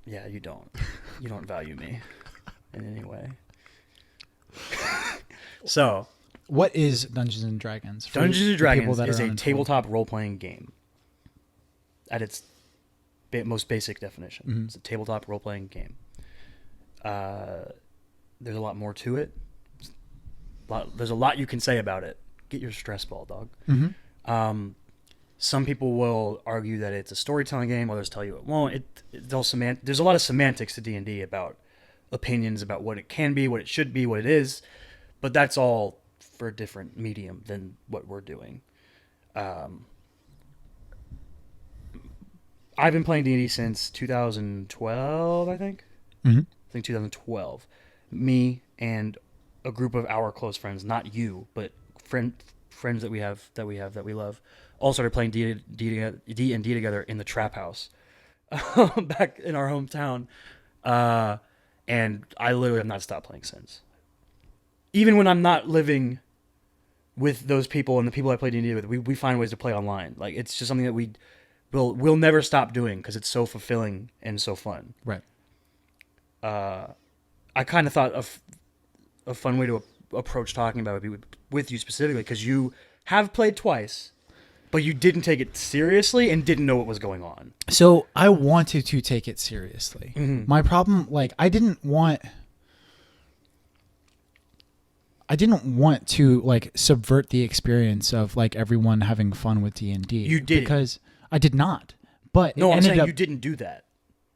Yeah, you don't. You don't value me in any way. So... What is Dungeons and Dragons? Dungeons and Dragons is a tabletop role-playing game. At its most basic definition, it's a tabletop role-playing game. There's a lot more to it. There's a lot you can say about it. Get your stress ball, dog. Some people will argue that it's a storytelling game. Others tell you it won't. There's a lot of semantics to D&D about opinions about what it can be, what it should be, what it is. But that's all for a different medium than what we're doing. I've been playing D&D since 2012, I think. I think 2012. Me and a group of our close friends, not you, but friends that we love, all started playing D&D together in the trap house back in our hometown. And I literally have not stopped playing since. Even when I'm not living with those people and the people I play D&D with, we find ways to play online. Like, it's just something that we'll never stop doing because it's so fulfilling and so fun. Right. I kind of thought a fun way to approach talking about it would be with you specifically because you have played twice, but you didn't take it seriously and didn't know what was going on. So I wanted to take it seriously. My problem, like, I didn't want to like subvert the experience of like everyone having fun with D&D. You did, because I did not. But no, I'm saying you didn't do that.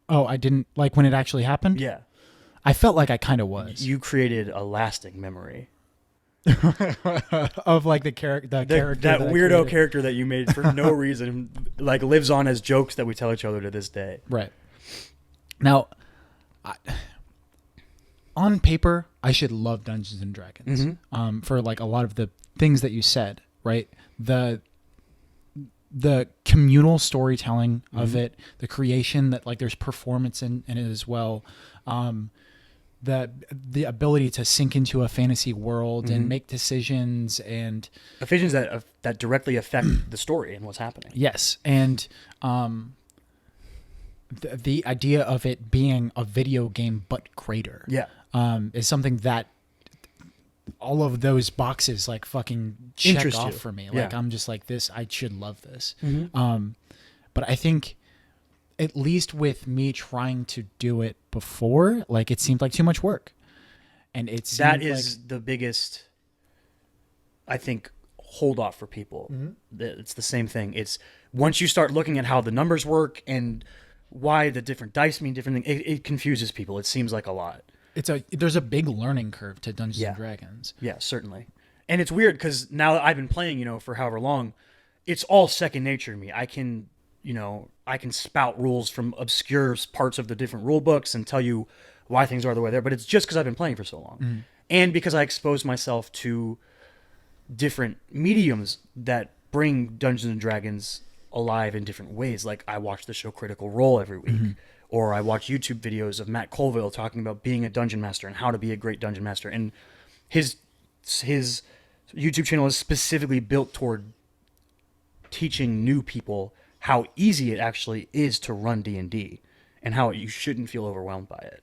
Oh, I didn't, like when it actually happened. Yeah, I felt like I kind of was. You created a lasting memory of like the character, that weirdo character that you made for no reason, like lives on as jokes that we tell each other to this day. Right. Now, on paper, I should love Dungeons and Dragons for like a lot of the things that you said, right? The communal storytelling of it, the creation that like there's performance in it as well, the ability to sink into a fantasy world and make decisions and decisions that directly affect the story and what's happening. Yes, and the idea of it being a video game but greater. Yeah. Is something that all of those boxes like fucking check Interest off you. for me. Yeah. Like I'm just like this. I should love this. Mm-hmm. But I think at least with me trying to do it before, like it seemed like too much work, and that is the biggest, I think, hold off for people. It's the same thing. It's once you start looking at how the numbers work and why the different dice mean different things, it confuses people. It seems like a lot. There's a big learning curve to Dungeons Yeah. and Dragons. Yeah, certainly. And it's weird because now that I've been playing, for however long, it's all second nature to me. I can spout rules from obscure parts of the different rule books and tell you why things are the way they're, but it's just because I've been playing for so long. And because I expose myself to different mediums that bring Dungeons and Dragons alive in different ways. Like I watch the show Critical Role every week, or I watch YouTube videos of Matt Colville talking about being a dungeon master and how to be a great dungeon master. And his YouTube channel is specifically built toward teaching new people how easy it actually is to run D&D and how you shouldn't feel overwhelmed by it.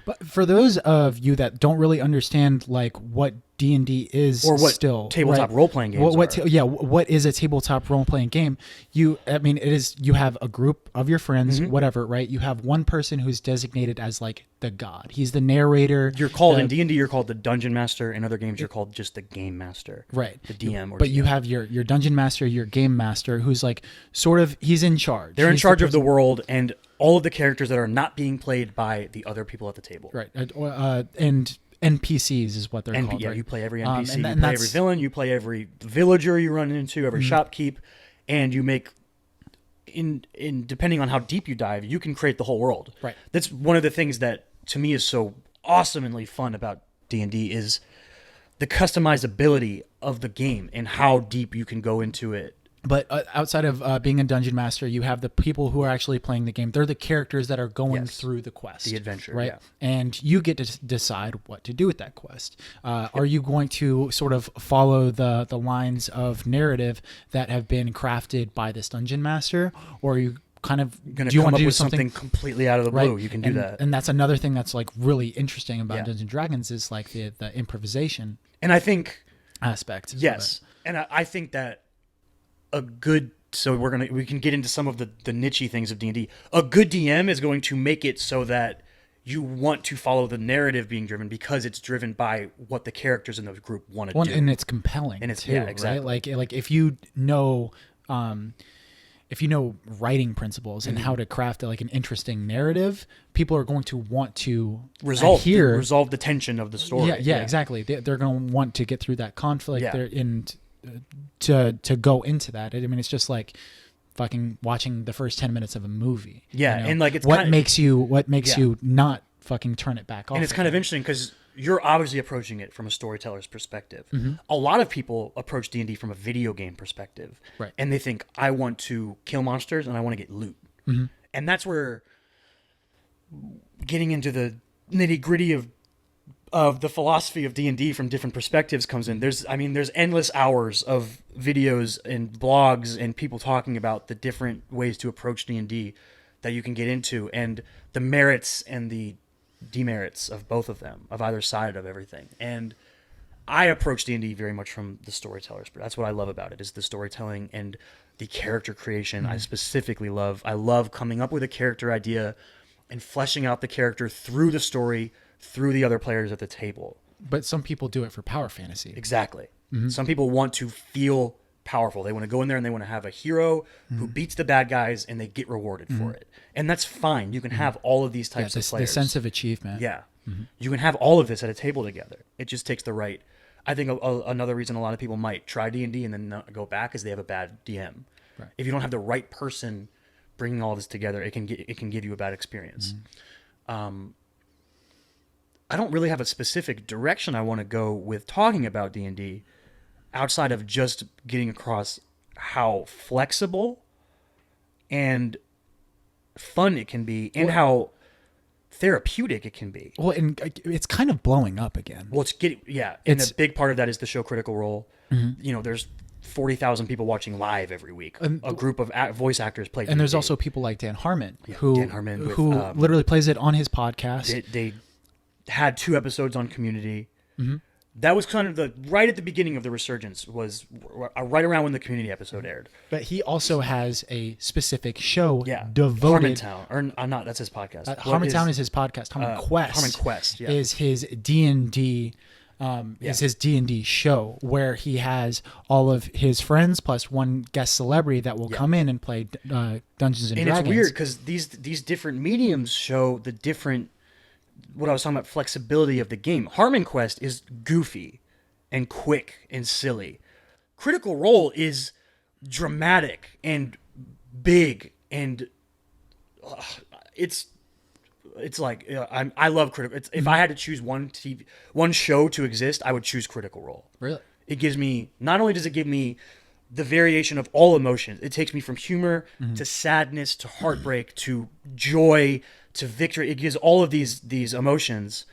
But for those of you that don't really understand like what D&D is, Or what still tabletop role-playing games are. What is a tabletop role-playing game? You have a group of your friends, whatever, right? You have one person who's designated as like the god. He's the narrator. You're called in D&D, you're called the dungeon master. In other games, you're called just the game master. Right. The DM. But you have your dungeon master, your game master, who's like sort of, he's in charge. They're in charge of the world and all of the characters that are not being played by the other people at the table. Right. And NPCs is what they're called. Yeah, right? you play every NPC, and you play every villain, you play every villager you run into, every shopkeep, and you make, in depending on how deep you dive, you can create the whole world. Right. That's one of the things that to me is so awesomely fun about D&D is the customizability of the game and how deep you can go into it. But outside of being a dungeon master, you have the people who are actually playing the game. They're the characters that are going through the quest. The adventure, right? yeah. And you get to decide what to do with that quest. Are you going to sort of follow the lines of narrative that have been crafted by this dungeon master? Or are you kind of Going do to you come want up to do with something completely out of the blue? You can do that. And that's another thing that's like really interesting about Yeah. Dungeons and Dragons is like the improvisation And I think... aspect. Yes. And I think that a good... So we can get into some of the niche-y things of D&D. A good DM is going to make it so that you want to follow the narrative being driven because it's driven by what the characters in the group want to do. And it's compelling. And it's too, exactly. right? Like if you know writing principles and how to craft like an interesting narrative, people are going to want to resolve the tension of the story. Yeah, exactly. They're going to want to get through that conflict. Yeah. To go into that. I mean, it's just like fucking watching the first 10 minutes of a movie. Yeah, and like it's what makes you not fucking turn it back off. And it's kind of interesting because you're obviously approaching it from a storyteller's perspective. Mm-hmm. A lot of people approach D&D from a video game perspective. Right. And they think, I want to kill monsters and I want to get loot. Mm-hmm. And that's where getting into the nitty-gritty of the philosophy of D&D from different perspectives comes in. There's endless hours of videos and blogs and people talking about the different ways to approach D&D that you can get into and the merits and the demerits of both of them, of either side of everything. And I approach D&D very much from the storyteller's perspective. That's what I love about it, is the storytelling and the character creation. Mm-hmm. I specifically love coming up with a character idea and fleshing out the character through the story, through the other players at the table. But some people do it for power fantasy. Exactly. Mm-hmm. Some people want to feel powerful. They want to go in there and they want to have a hero who beats the bad guys and they get rewarded for it. And that's fine. You can have all of these types of players. The sense of achievement. Yeah. Mm-hmm. You can have all of this at a table together. It just takes the right... I think another reason a lot of people might try D&D and then not go back is they have a bad DM. Right. If you don't have the right person bringing all this together, it can give you a bad experience. Mm-hmm. I don't really have a specific direction I want to go with talking about D&D outside of just getting across how flexible and fun it can be and how therapeutic it can be. Well, and it's kind of blowing up again. Well, and a big part of that is the show Critical Role. Mm-hmm. There's 40,000 people watching live every week. A group of voice actors play. And there's also people like Dan Harmon, who literally plays it on his podcast. They had 2 episodes on Community. Mm-hmm. That was kind of right at the beginning of the resurgence, was right around when the Community episode aired. But he also has a specific show devoted. Harmontown, not that's his podcast. Harmontown is his podcast. Harmon Quest. Harmon Quest is his D&D. Is his D&D show where he has all of his friends plus one guest celebrity that will come in and play Dungeons and Dragons. And it's weird because these different mediums show the different. What I was talking about, flexibility of the game. Harmon Quest is goofy and quick and silly. Critical Role is dramatic and big, and it's like I love Critical. If I had to choose one show to exist, I would choose Critical Role. Really, it gives me, not only does it give me the variation of all emotions, it takes me from humor to sadness to heartbreak to joy to victory. It gives all of these emotions,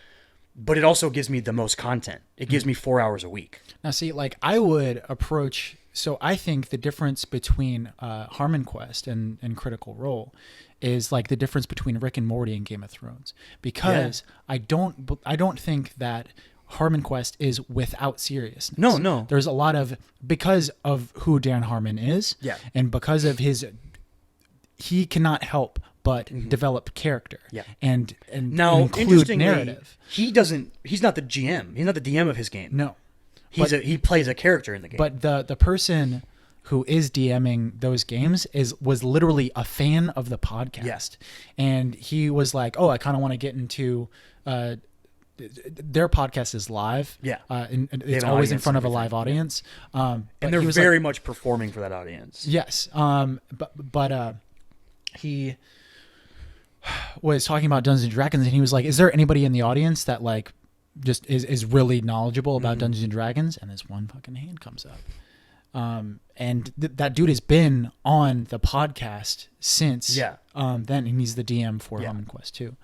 but it also gives me the most content. It gives me 4 hours a week. Now, see, like I would approach. So I think the difference between Harmon Quest and Critical Role is like the difference between Rick and Morty and Game of Thrones, because I don't think that Harmon Quest is without seriousness. No. There's a lot of, because of who Dan Harmon is, and because of he cannot help but develop character and now include narrative. He's not the GM. He's not the DM of his game. No. He plays a character in the game. But the person who is DMing those games was literally a fan of the podcast. Yes. And he was like, "Oh, I kind of want to get into their podcast is live. Yeah. And it's always in front of a live audience. And they're very much performing for that audience. Yes. But he was talking about Dungeons and Dragons, and he was like, "Is there anybody in the audience that like just is really knowledgeable about Dungeons and Dragons?" And this one fucking hand comes up. And that dude has been on the podcast since then, and he's the DM for Harmon Quest too.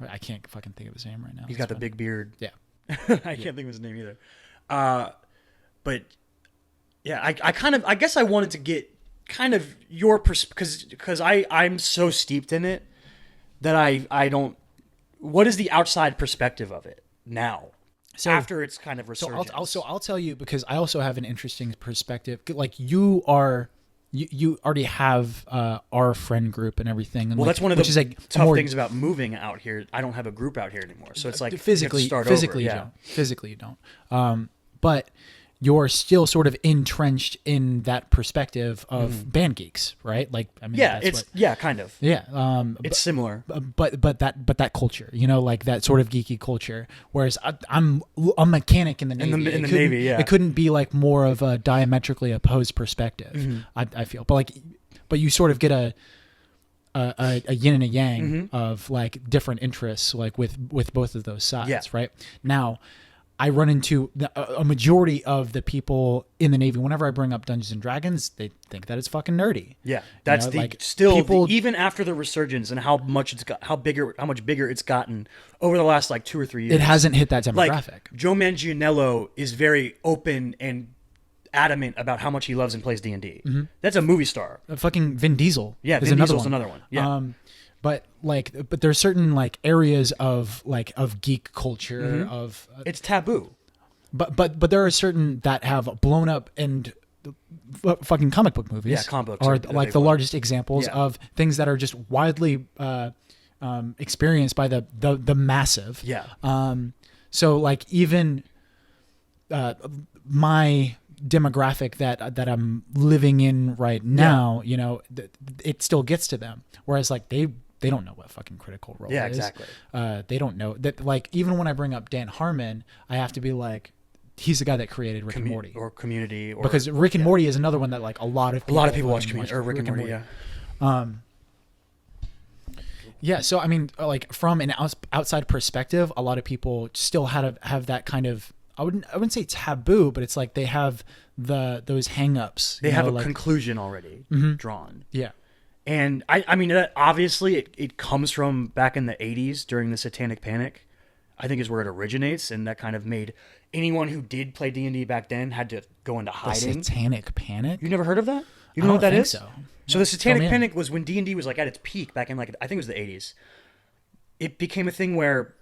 I can't fucking think of his name right now. He's got the big beard. Yeah. I can't think of his name either. But yeah, I guess I wanted to get kind of your perspective, because I'm so steeped in it that I don't. What is the outside perspective of it now? So after it's kind of resurgence. So I'll tell you, because I also have an interesting perspective. Like you already have our friend group and everything. And well, like, that's one of the tough things about moving out here. I don't have a group out here anymore, so it's like physically you don't. But you're still sort of entrenched in that perspective of band geeks, right? Like, I mean, kind of. Yeah. It's similar. But that culture, like that sort of geeky culture. Whereas I'm a mechanic in the Navy. In the Navy, yeah. It couldn't be like more of a diametrically opposed perspective. I feel, but you sort of get a yin and a yang of like different interests, like with both of those sides, right? Now, I run into a majority of the people in the Navy. Whenever I bring up Dungeons and Dragons, they think that it's fucking nerdy. Yeah, that's even after the resurgence and how much bigger it's gotten over the last like 2 or 3 years. It hasn't hit that demographic. Like, Joe Manganiello is very open and adamant about how much he loves and plays D&D. That's a movie star. Fucking Vin Diesel. Yeah, Vin Diesel's another one. Yeah. But there's certain like areas of geek culture of it's taboo. But there are certain that have blown up, and fucking comic book movies. Yeah, comic books are like the largest examples of things that are just widely experienced by the massive. Yeah. So like even my demographic that I'm living in right now, it still gets to them. Whereas like they don't know what fucking Critical Role is. Yeah, exactly. They don't know that. Like, even when I bring up Dan Harmon, I have to be like, he's the guy that created Rick and Morty or Community, because Rick and Morty is another one that like a lot of people watch Community or Rick and Morty. Yeah. Yeah. So I mean, like from an outside perspective, a lot of people still have that kind of. I wouldn't say taboo, but it's like they have those hang-ups. They have a conclusion already drawn. Yeah. And I mean, that obviously it comes from back in the 80s during the Satanic Panic, I think is where it originates. And that kind of made anyone who did play D&D back then had to go into hiding. The Satanic Panic? You never heard of that? You know what that is? So the Satanic Panic was when D&D was like at its peak back in like, I think it was the 80s. It became a thing where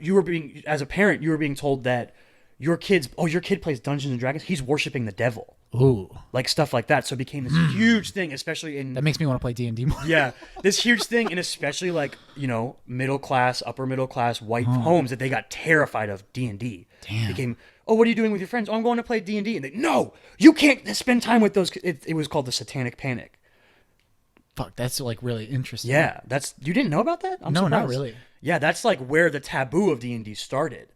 you were being, as a parent, you were being told that your kid plays Dungeons and Dragons, he's worshiping the devil. Ooh. Like stuff like that. So it became this huge thing, especially in... That makes me want to play D&D more. Yeah. This huge thing, and especially like, middle class, upper middle class, white homes that they got terrified of D&D. Damn. Became, oh, what are you doing with your friends? Oh, I'm going to play D&D. And they, no, you can't spend time with those. It was called the Satanic Panic. Fuck, that's like really interesting. Yeah. You didn't know about that? I'm no, surprised. not really. Yeah, that's like where the taboo of D&D started.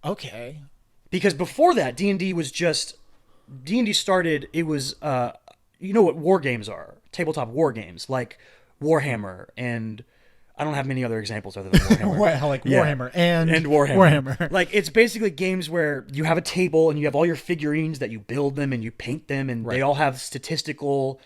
Okay. Because before that, D&D started, it was, you know what war games are? Tabletop war games, like Warhammer, and I don't have many other examples other than Warhammer. Warhammer and Warhammer. Like, it's basically games where you have a table and you have all your figurines that you build them and you paint them, and they all have statistical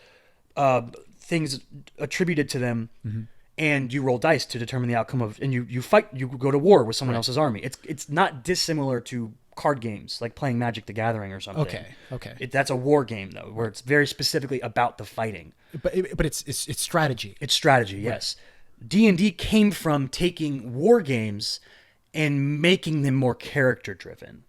things attributed to them. Mm-hmm. And you roll dice to determine the outcome of, and you fight, you go to war with someone else's army. It's not dissimilar to card games, like playing Magic the Gathering or something. Okay. That's a war game though, where it's very specifically about the fighting. But it's strategy. It's strategy, yes. D&D came from taking war games and making them more character driven.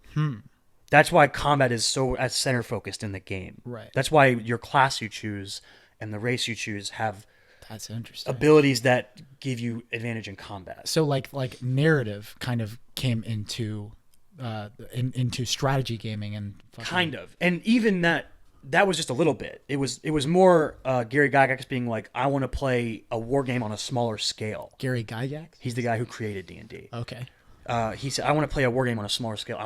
That's why combat is so as center focused in the game. Right. That's why your class you choose and the race you choose have... That's interesting. Abilities that give you advantage in combat. So like narrative kind of came into strategy gaming and kind of, and even that was just a little bit. It was more Gary Gygax being like, I want to play a war game on a smaller scale. Gary Gygax? He's the guy who created D&D. Okay. He said, I want to play a war game on a smaller scale.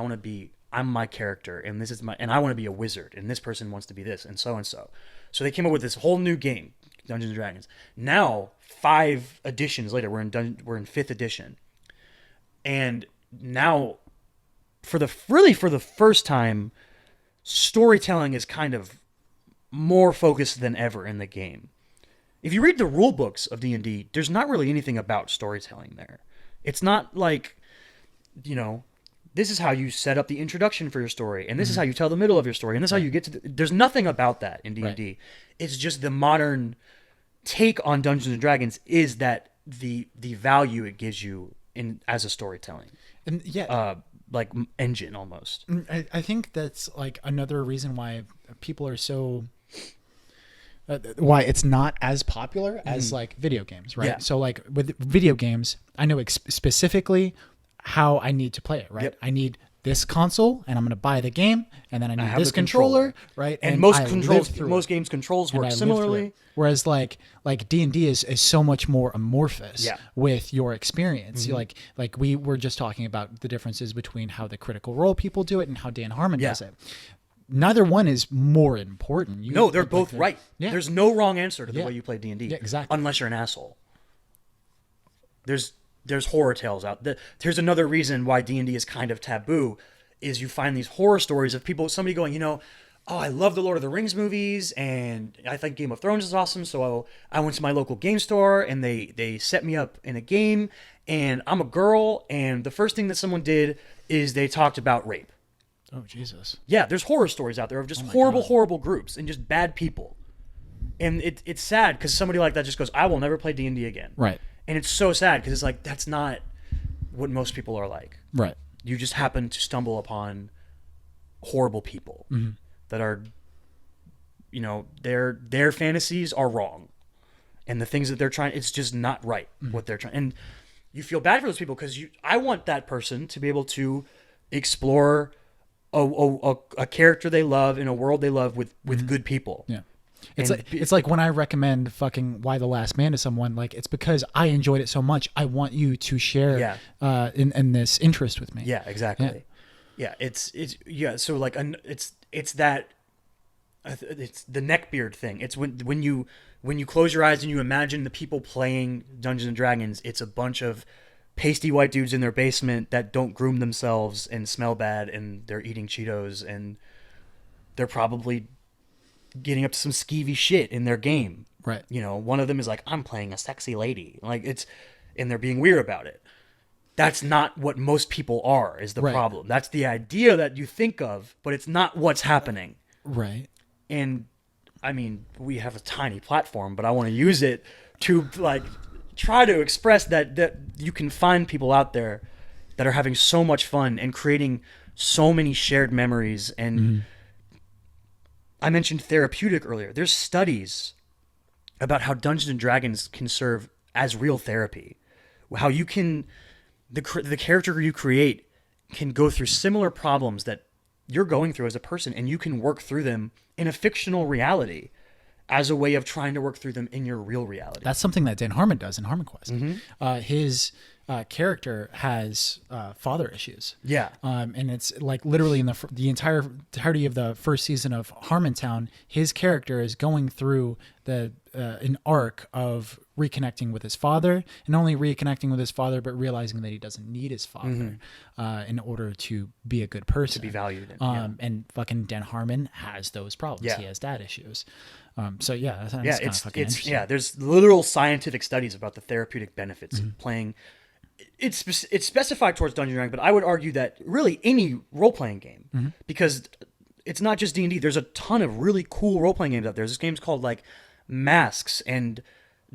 I'm my character, and I want to be a wizard, and this person wants to be this, and so and so. So they came up with this whole new game, Dungeons and Dragons. Now, 5 editions later, we're in 5th edition, and now, for the first time, storytelling is kind of more focused than ever in the game. If you read the rule books of D&D, there's not really anything about storytelling there. It's not like, this is how you set up the introduction for your story, and this is how you tell the middle of your story, and this is how you get to there's nothing about that in D&D. Right. It's just the modern take on Dungeons and Dragons is that the value it gives you as a storytelling. And like engine almost. I think that's like another reason why people are so why it's not as popular as like video games, right? Yeah. So like with video games, I know specifically how I need to play it, right? Yep. I need this console, and I'm going to buy the game, and then I need this controller, right? And most games controls work similarly. Whereas like D&D is so much more amorphous with your experience. Mm-hmm. Like we were just talking about the differences between how the Critical Role people do it and how Dan Harmon does it. Neither one is more important. They're both right. Yeah. There's no wrong answer to the way you play D&D. Yeah, exactly. Unless you're an asshole. There's horror tales out there. Here's another reason why D&D is kind of taboo, is you find these horror stories of somebody going, oh, I love the Lord of the Rings movies, and I think Game of Thrones is awesome, so I went to my local game store, and they set me up in a game, and I'm a girl, and the first thing that someone did is they talked about rape. Oh, Jesus. Yeah, there's horror stories out there of just horrible groups and just bad people. And it's sad because somebody like that just goes, I will never play D&D again. Right. And it's so sad because it's like, that's not what most people are like. Right. You just happen to stumble upon horrible people that are, their fantasies are wrong. And the things that they're trying, it's just not right what they're trying. And you feel bad for those people because I want that person to be able to explore a character they love in a world they love with good people. Yeah. It's like when I recommend fucking Why the Last Man to someone, like it's because I enjoyed it so much. I want you to share in this interest with me. Yeah, exactly. Yeah, it's so like it's the neckbeard thing. It's when you close your eyes and you imagine the people playing Dungeons and Dragons, it's a bunch of pasty white dudes in their basement that don't groom themselves and smell bad, and they're eating Cheetos, and they're probably getting up to some skeevy shit in their game. Right. One of them is like, I'm playing a sexy lady. And they're being weird about it. That's not what most people are, is the problem. That's the idea that you think of, but it's not what's happening. Right. And I mean, we have a tiny platform, but I want to use it to try to express that you can find people out there that are having so much fun and creating so many shared memories. And I mentioned therapeutic earlier. There's studies about how Dungeons and Dragons can serve as real therapy. How you can, the character you create can go through similar problems that you're going through as a person, and you can work through them in a fictional reality as a way of trying to work through them in your real reality. That's something that Dan Harmon does in Harmon Quest. His character has father issues. Yeah. And it's like literally in the entirety of the first season of Harmontown, his character is going through an arc of reconnecting with his father, and not only reconnecting with his father, but realizing that he doesn't need his father in order to be a good person, to be valued. And fucking Dan Harmon has those problems. Yeah. He has dad issues. So yeah, that's kind of fucking interesting. Yeah, there's literal scientific studies about the therapeutic benefits of playing. It's specified towards Dungeons & Dragons, but I would argue that really any role-playing game, because it's not just D&D. There's a ton of really cool role-playing games out there. There's games called like Masks and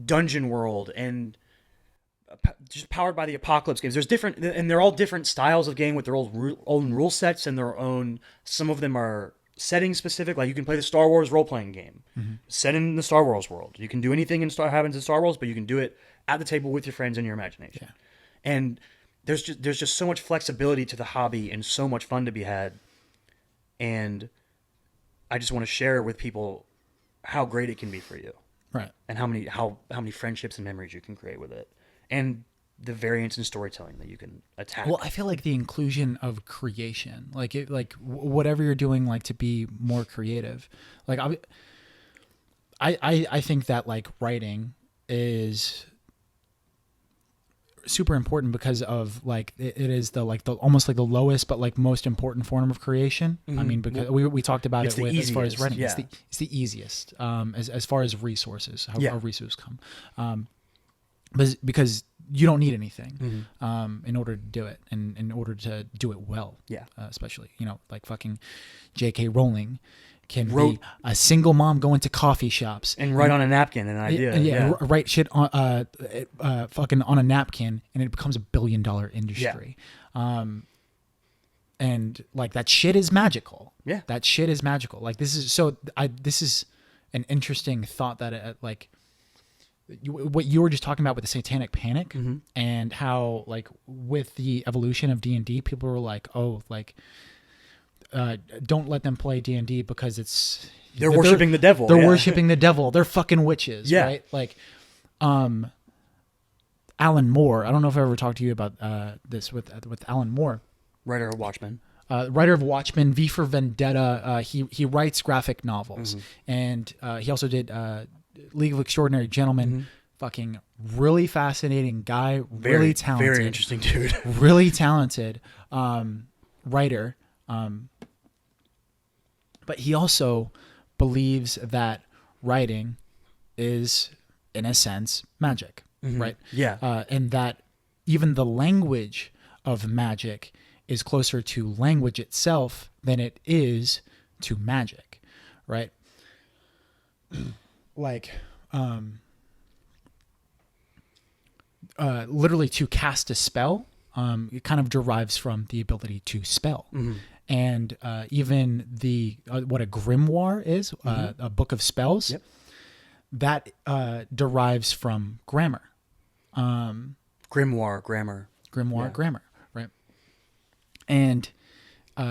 Dungeon World and just Powered by the Apocalypse games. There's different, and they're all different styles of game with their own rule sets and their own. Some of them are setting specific. Like you can play the Star Wars role-playing game set in the Star Wars world. You can do anything happens in Star Wars, but you can do it at the table with your friends in your imagination. Yeah. And there's just so much flexibility to the hobby and so much fun to be had. And I just want to share with people how great it can be for you. Right. And how many friendships and memories you can create with it. And the variance in storytelling that you can attack. Well, I feel like the inclusion of creation, whatever you're doing, like to be more creative. Like I think that like writing is super important because of like it is the almost like the lowest but like most important form of creation. I mean, because we talked about it with as far as writing. Yeah. It's the easiest as far as resources, how resources come. Because you don't need anything in order to do it, and in order to do it well. Yeah. Especially, like fucking J.K. Rowling can be a single mom going to coffee shops and write on a napkin an idea. Write shit on fucking on a napkin, and it becomes $1 billion industry. Yeah. And like that shit is magical. Yeah. That shit is magical. Like this is an interesting thought that what you were just talking about with the satanic panic and how like with the evolution of D&D, people were like, oh, like don't let them play D&D because they're worshiping the devil. They're worshiping the devil. They're fucking witches, right? Like Alan Moore. I don't know if I ever talked to you about this with Alan Moore, writer of Watchmen. Writer of Watchmen, V for Vendetta. He writes graphic novels, and he also did League of Extraordinary Gentlemen. Fucking really fascinating guy, really talented, very interesting dude, really talented writer. But he also believes that writing is, in a sense, magic, right? Yeah, and that even the language of magic is closer to language itself than it is to magic, right? Like, literally to cast a spell, it kind of derives from the ability to spell. And even what a grimoire is, a book of spells, that derives from grammar. Grimoire, grammar, right? And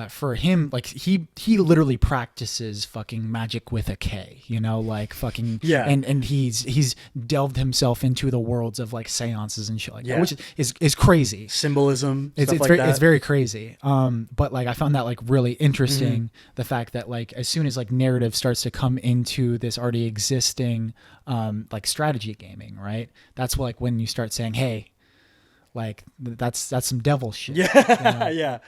for him, like he literally practices fucking magic with a K, like fucking and he's delved himself into the worlds of like seances and shit like that, which is crazy. Symbolism, it's very crazy. But like I found that like really interesting, the fact that like as soon as like narrative starts to come into this already existing like strategy gaming, right? That's like when you start saying, hey, like that's some devil shit. Yeah. Yeah.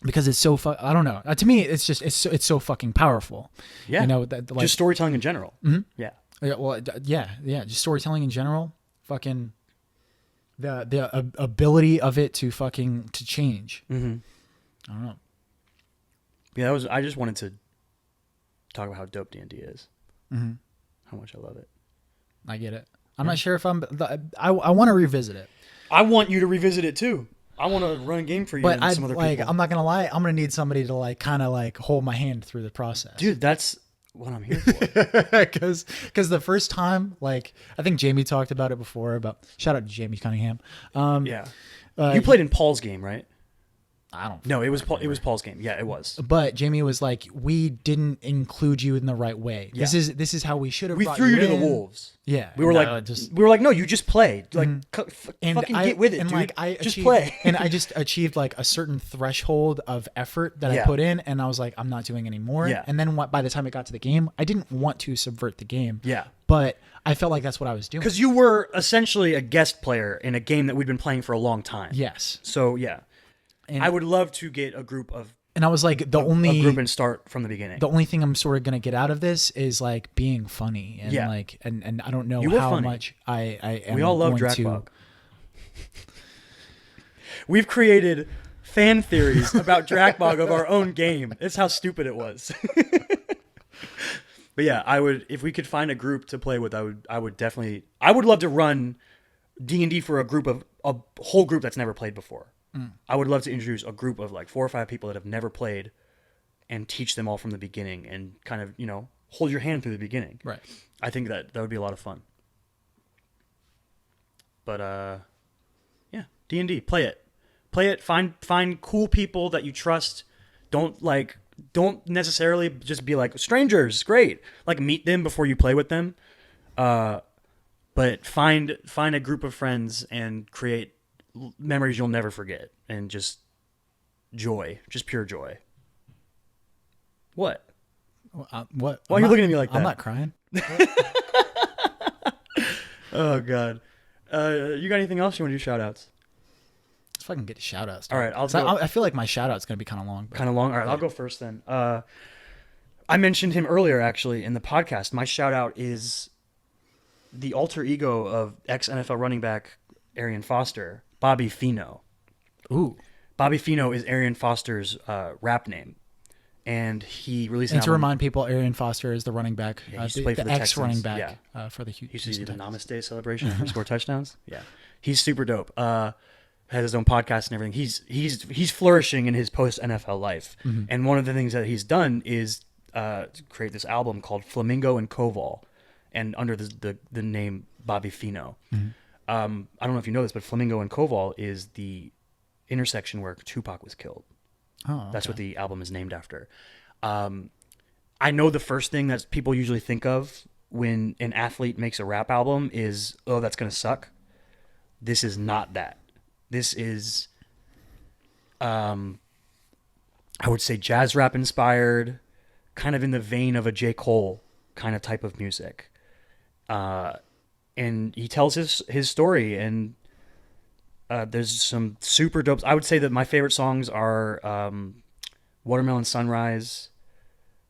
Because it's so I don't know. To me, it's so fucking powerful. Yeah. That like, just storytelling in general. Yeah. Well, yeah. Just storytelling in general. Fucking the ability of it to change. I don't know. Yeah, I just wanted to talk about how dope D&D is. How much I love it. I get it. I'm not sure if I want to revisit it. I want you to revisit it too. I want to run a game for you But and some other like, people. I'm not gonna lie, I'm gonna need somebody to like kind of like hold my hand through the process. Dude, that's what I'm here for. Because the first time, like, I think Jamie talked about it before. About shout out to Jamie Cunningham. Yeah. You played in Paul's game, right? I don't. No, it was Paul. It was Paul's game. Yeah, it was. But Jamie was like, "We didn't include you in the right way. Yeah. This is how we should have. We threw you to the wolves. Yeah, We were like, no, you just play. Like, and fucking get with it, and dude. like I just achieved, play. And I just achieved like a certain threshold of effort that I Yeah. put in, and I was like, I'm not doing anymore. Yeah. And then by the time it got to the game, I didn't want to subvert the game. Yeah. But I felt like that's what I was doing. Because you were essentially a guest player in a game that we'd been playing for a long time. Yes. So yeah, And I would love to get a group of and I was like, a group and start from the beginning. the only thing I'm sort of gonna get out of this is like being funny and Yeah. like and I don't know You were how funny. much I am. We all love going to- Drakbog. We've created fan theories about Drakbog of our own game. It's how stupid it was. But yeah, I would, if we could find a group to play with, I would definitely, I would love to run D&D for a whole group that's never played before. I would love to introduce a group of like 4 or 5 people that have never played and teach them all from the beginning and kind of, hold your hand through the beginning. Right. I think that would be a lot of fun. But yeah, D&D, play it. Find cool people that you trust. Don't necessarily just be like strangers. Great, like meet them before you play with them. But find a group of friends and create memories you'll never forget, and just joy, just pure joy. What? What? Why are you looking at me like that? I'm not crying. Oh God. You got anything else you want to do? Shout outs? Let's fucking get to shout outs. All right, I feel like my shout out's gonna be kind of long. Kind of long. All right, I'll go first then. I mentioned him earlier actually in the podcast. My shout out is the alter ego of ex-NFL running back Arian Foster, Bobby Fino. Ooh. Bobby Fino is Arian Foster's rap name. And he released an And to album. remind people, Arian Foster is the running back, Yeah, he used to play for the Texans. ex-running back for the He used Houston to do the Texans. Namaste celebration and score touchdowns. Yeah, he's super dope. Has his own podcast and everything. He's flourishing in his post NFL life. Mm-hmm. And one of the things that he's done is create this album called Flamingo and Koval, and under the name Bobby Fino. Mm-hmm. I don't know if you know this, but Flamingo and Koval is the intersection where Tupac was killed. Oh, okay. That's what the album is named after. I know the first thing that people usually think of when an athlete makes a rap album is, oh, that's going to suck. This is not that. This is, I would say jazz rap inspired, kind of in the vein of a J. Cole kind of type of music. And he tells his story, and there's some super dope. I would say that my favorite songs are Watermelon Sunrise,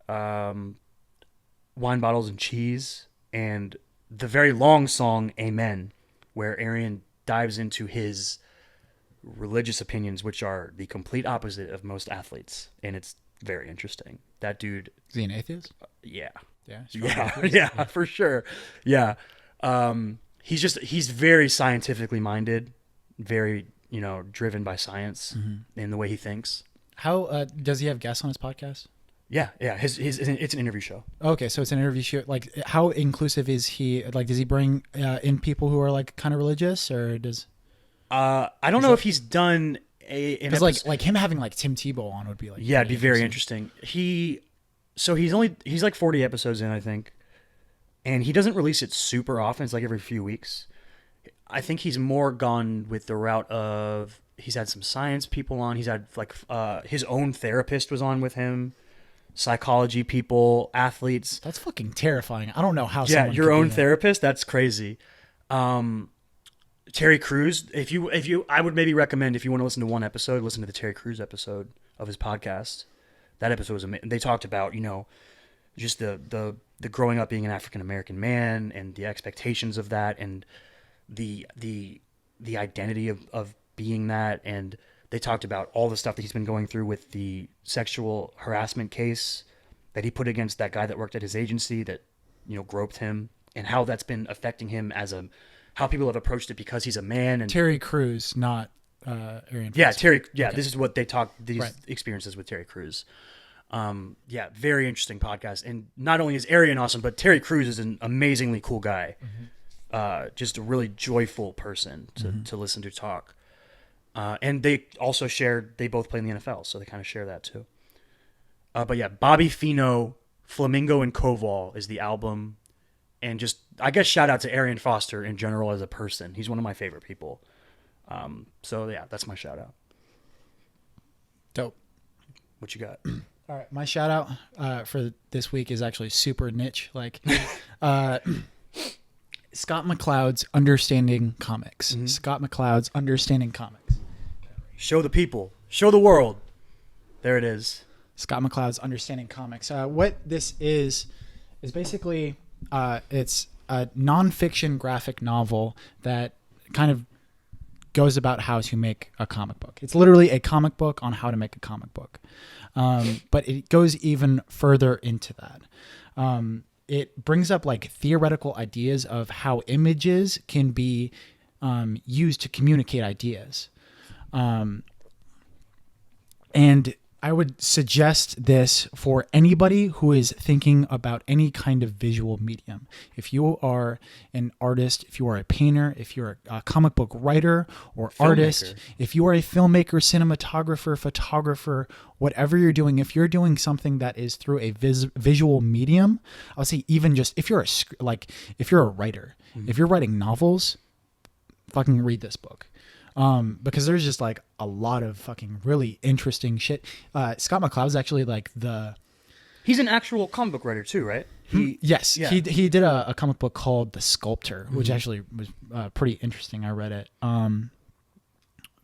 Wine Bottles and Cheese, and the very long song Amen, where Arian dives into his religious opinions, which are the complete opposite of most athletes, and it's very interesting. That dude, Is he an atheist? yeah. Yeah. Yeah, for sure. Yeah. He's very scientifically minded, very, driven by science in the way he thinks. How does he have guests on his podcast? Yeah. His it's an interview show. Okay, so it's an interview show. Like, how inclusive is he? Like, does he bring in people who are like kind of religious, or does? I don't know if he's done an Because like him having like Tim Tebow on would be like it'd be very interesting. He's like 40 episodes in, I think, and he doesn't release it super often. It's like every few weeks. I think he's more gone with the route of he's had some science people on. He's had like his own therapist was on with him, psychology people, athletes. That's fucking terrifying. I don't know how. Yeah, someone your could own do that. therapist. That's crazy. Terry Crews. If you, I would maybe recommend if you want to listen to one episode, listen to the Terry Crews episode of his podcast. That episode was amazing. They talked about just the growing up being an African American man and the expectations of that and the identity of being that, and they talked about all the stuff that he's been going through with the sexual harassment case that he put against that guy that worked at his agency that groped him, and how that's been affecting him how people have approached it because he's a man. And Terry Crews, not Arian Yeah, Foster? Terry. Yeah, this is what they talk. These Right. experiences with Terry Crews. Yeah, very interesting podcast. And not only is Arian awesome, but Terry Crews is an amazingly cool guy. Just a really joyful person to listen to talk. And they also shared. They both play in the NFL, so they kind of share that too. But yeah, Bobby Fino, Flamingo and Koval is the album. And just, I guess, shout out to Arian Foster in general as a person. He's one of my favorite people. So yeah, that's my shout out. Dope. What you got? All right, my shout out for this week is actually super niche. Like Scott McCloud's Understanding Comics. Scott McCloud's Understanding Comics. Show the people. Show the world. There it is. Scott McCloud's Understanding Comics. What this is basically it's a nonfiction graphic novel that kind of goes about how to make a comic book. It's literally a comic book on how to make a comic book. But it goes even further into that. It brings up like theoretical ideas of how images can be used to communicate ideas. And I would suggest this for anybody who is thinking about any kind of visual medium. If you are an artist, if you are a painter, if you're a comic book writer or artist, if you are a filmmaker, cinematographer, photographer, whatever you're doing, if you're doing something that is through a visual medium, I would say even just if you're a writer, if you're writing novels, fucking read this book. Because there's just like a lot of fucking really interesting shit. Scott McCloud's actually like he's an actual comic book writer too, right? Yes. Yeah. He did a comic book called The Sculptor, which actually was pretty interesting. I read it.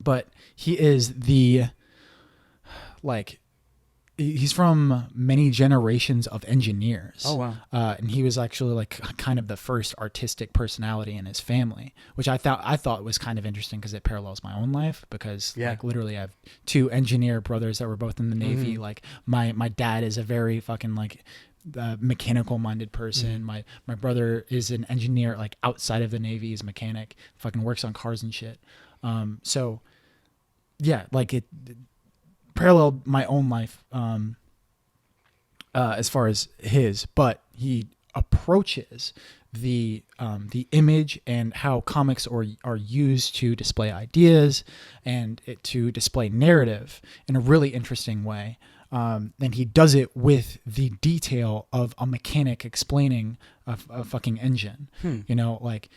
But he is he's from many generations of engineers. Oh, wow. And he was actually like kind of the first artistic personality in his family, which I thought was kind of interesting because it parallels my own life because like literally I have two engineer brothers that were both in the Navy. Like my dad is a very fucking like mechanical minded person. My brother is an engineer like outside of the Navy. He's a mechanic, fucking works on cars and shit. So yeah, like it paralleled my own life as far as his, but he approaches the image and how comics are used to display ideas and to display narrative in a really interesting way. And he does it with the detail of a mechanic explaining a fucking engine. You know, like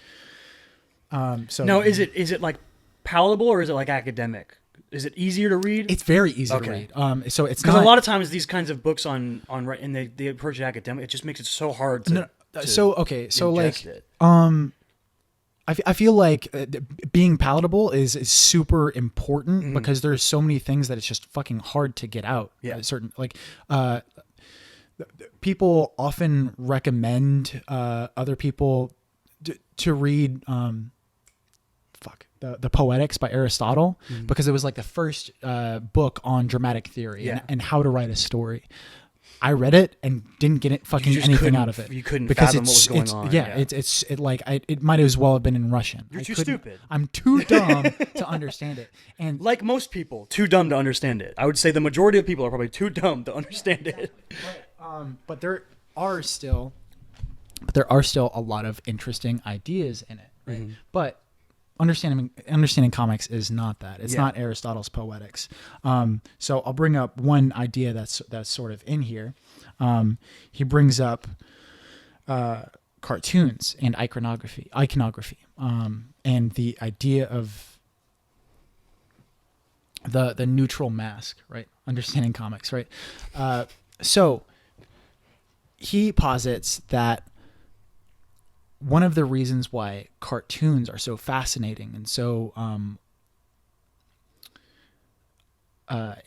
so. No, is it like palatable or is it like academic? Is it easier to read? It's very easy to read. So it's because a lot of times these kinds of books on and they approach it academic. It just makes it so hard to. I feel like being palatable is super important because there's so many things that it's just fucking hard to get out. Yeah. People often recommend other people to read. The Poetics by Aristotle because it was like the first book on dramatic theory and how to write a story. I read it and didn't get anything out of it. You couldn't fathom what was going on. Yeah, it might as well have been in Russian. You're too stupid. I'm too dumb to understand it. And like most people, too dumb to understand it. I would say the majority of people are probably too dumb to understand it. Right. But there are still a lot of interesting ideas in it, right? But understanding comics is not that. It's not Aristotle's Poetics. So I'll bring up one idea that's sort of in here. He brings up cartoons and iconography, and the idea of the neutral mask, right? Understanding comics, right? So he posits that one of the reasons why cartoons are so fascinating and so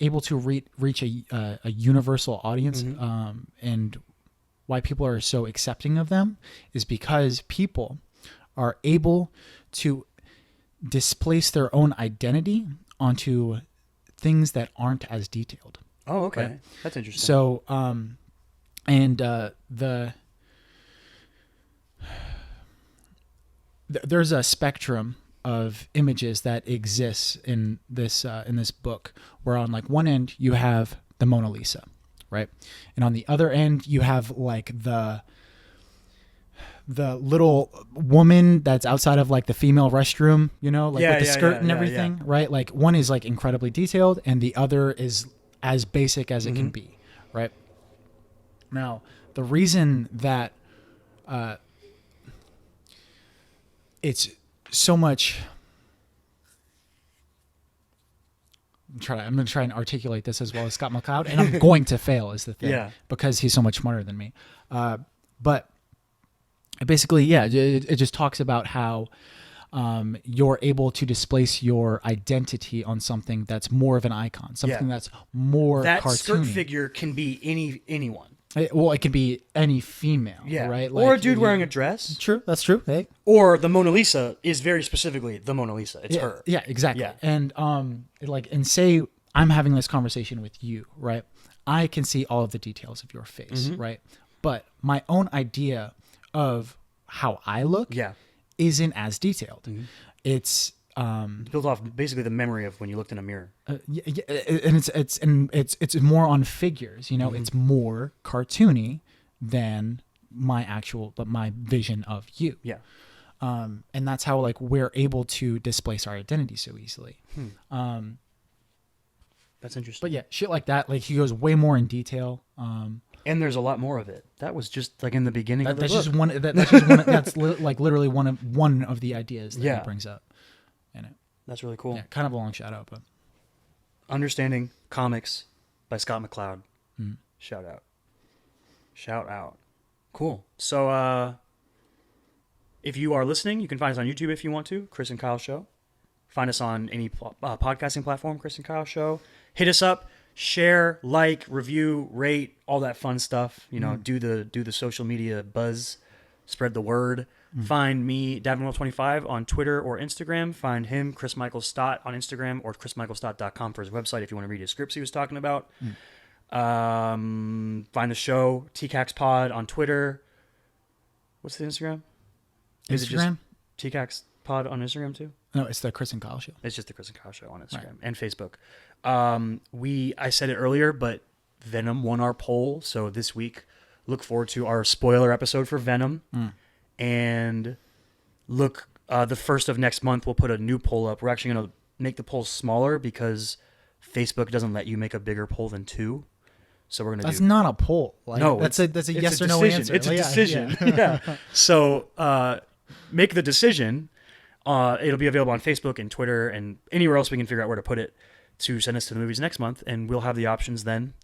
able to reach a universal audience and why people are so accepting of them is because people are able to displace their own identity onto things that aren't as detailed. Oh, okay. Right? That's interesting. So, there's a spectrum of images that exists in this book, where on like one end you have the Mona Lisa, right? And on the other end you have like the little woman that's outside of like the female restroom, you know, like with the skirt and everything, right? Like one is like incredibly detailed and the other is as basic as it can be, right? Now, the reason that it's so much... I'm going to try and articulate this as well as Scott McCloud, and I'm going to fail is the thing, because he's so much smarter than me. But basically, it just talks about how you're able to displace your identity on something that's more of an icon, something that's more that cartoony. Skirt figure can be anyone. It can be any female, right? Like, or a dude wearing a dress. True, that's true. Hey. Or the Mona Lisa is very specifically the Mona Lisa. It's her. Yeah, exactly. Yeah. And and say I'm having this conversation with you, right? I can see all of the details of your face, right? But my own idea of how I look isn't as detailed. It's built off basically the memory of when you looked in a mirror. And it's more on figures, you know. It's more cartoony than my vision of you. Yeah. And that's how like we're able to displace our identity so easily. That's interesting. But yeah, shit like that, like he goes way more in detail. And there's a lot more of it. That was just like in the beginning of the book. That's like literally one of the ideas that he brings up in it. That's really cool. Yeah, kind of a long shout out, but Understanding Comics by Scott McCloud. Shout out. Cool. So if you are listening, you can find us on YouTube if you want to, Chris and Kyle Show. Find us on any podcasting platform, Chris and Kyle Show. Hit us up, share, like, review, rate, all that fun stuff. You know, do the social media buzz, spread the word. Find me, Davinwell25 on Twitter or Instagram. Find him, Chris Michael Stott on Instagram or chrismichaelstott.com for his website if you want to read his scripts he was talking about. Find the show, tcaks pod on Twitter. What's the Instagram? Is it just tcaks pod on Instagram too? No, it's the Chris and Kyle Show. It's just the Chris and Kyle Show on Instagram and Facebook. I said it earlier, but Venom won our poll. So this week, look forward to our spoiler episode for Venom. And look, the first of next month, we'll put a new poll up. We're actually going to make the poll smaller because Facebook doesn't let you make a bigger poll than 2. So we're going to That's not a poll. Like, no, that's a yes or no answer. It's a decision. Yeah. So make the decision. It'll be available on Facebook and Twitter and anywhere else we can figure out where to put it to send us to the movies next month. And we'll have the options then.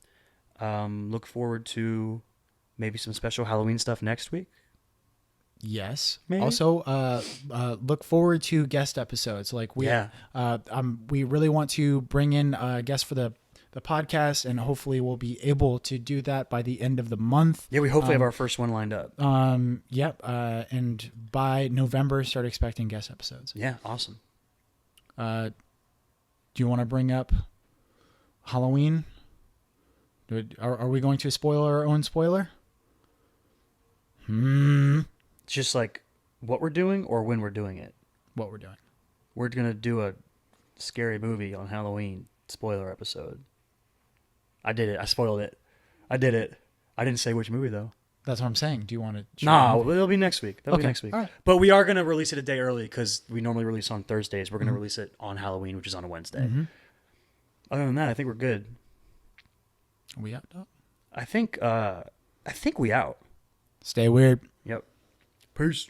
Look forward to maybe some special Halloween stuff next week. Yes. Maybe? Also, look forward to guest episodes. Like we really want to bring in guests for the podcast, and hopefully we'll be able to do that by the end of the month. Yeah, we hopefully have our first one lined up. Yep. And by November, start expecting guest episodes. Yeah, awesome. Do you want to bring up Halloween? Are we going to spoil our own spoiler? Just like what we're doing or when we're doing it? What we're doing. We're going to do a scary movie on Halloween spoiler episode. I did it. I spoiled it. I did it. I didn't say which movie, though. That's what I'm saying. Do you want to... No, it'll be next week. That'll be Okay. next week. All right. But we are going to release it a day early because we normally release on Thursdays. We're going to release it on Halloween, which is on a Wednesday. Other than that, I think we're good. Are we out, Doc? I think we out. Stay weird. Yep. Peace.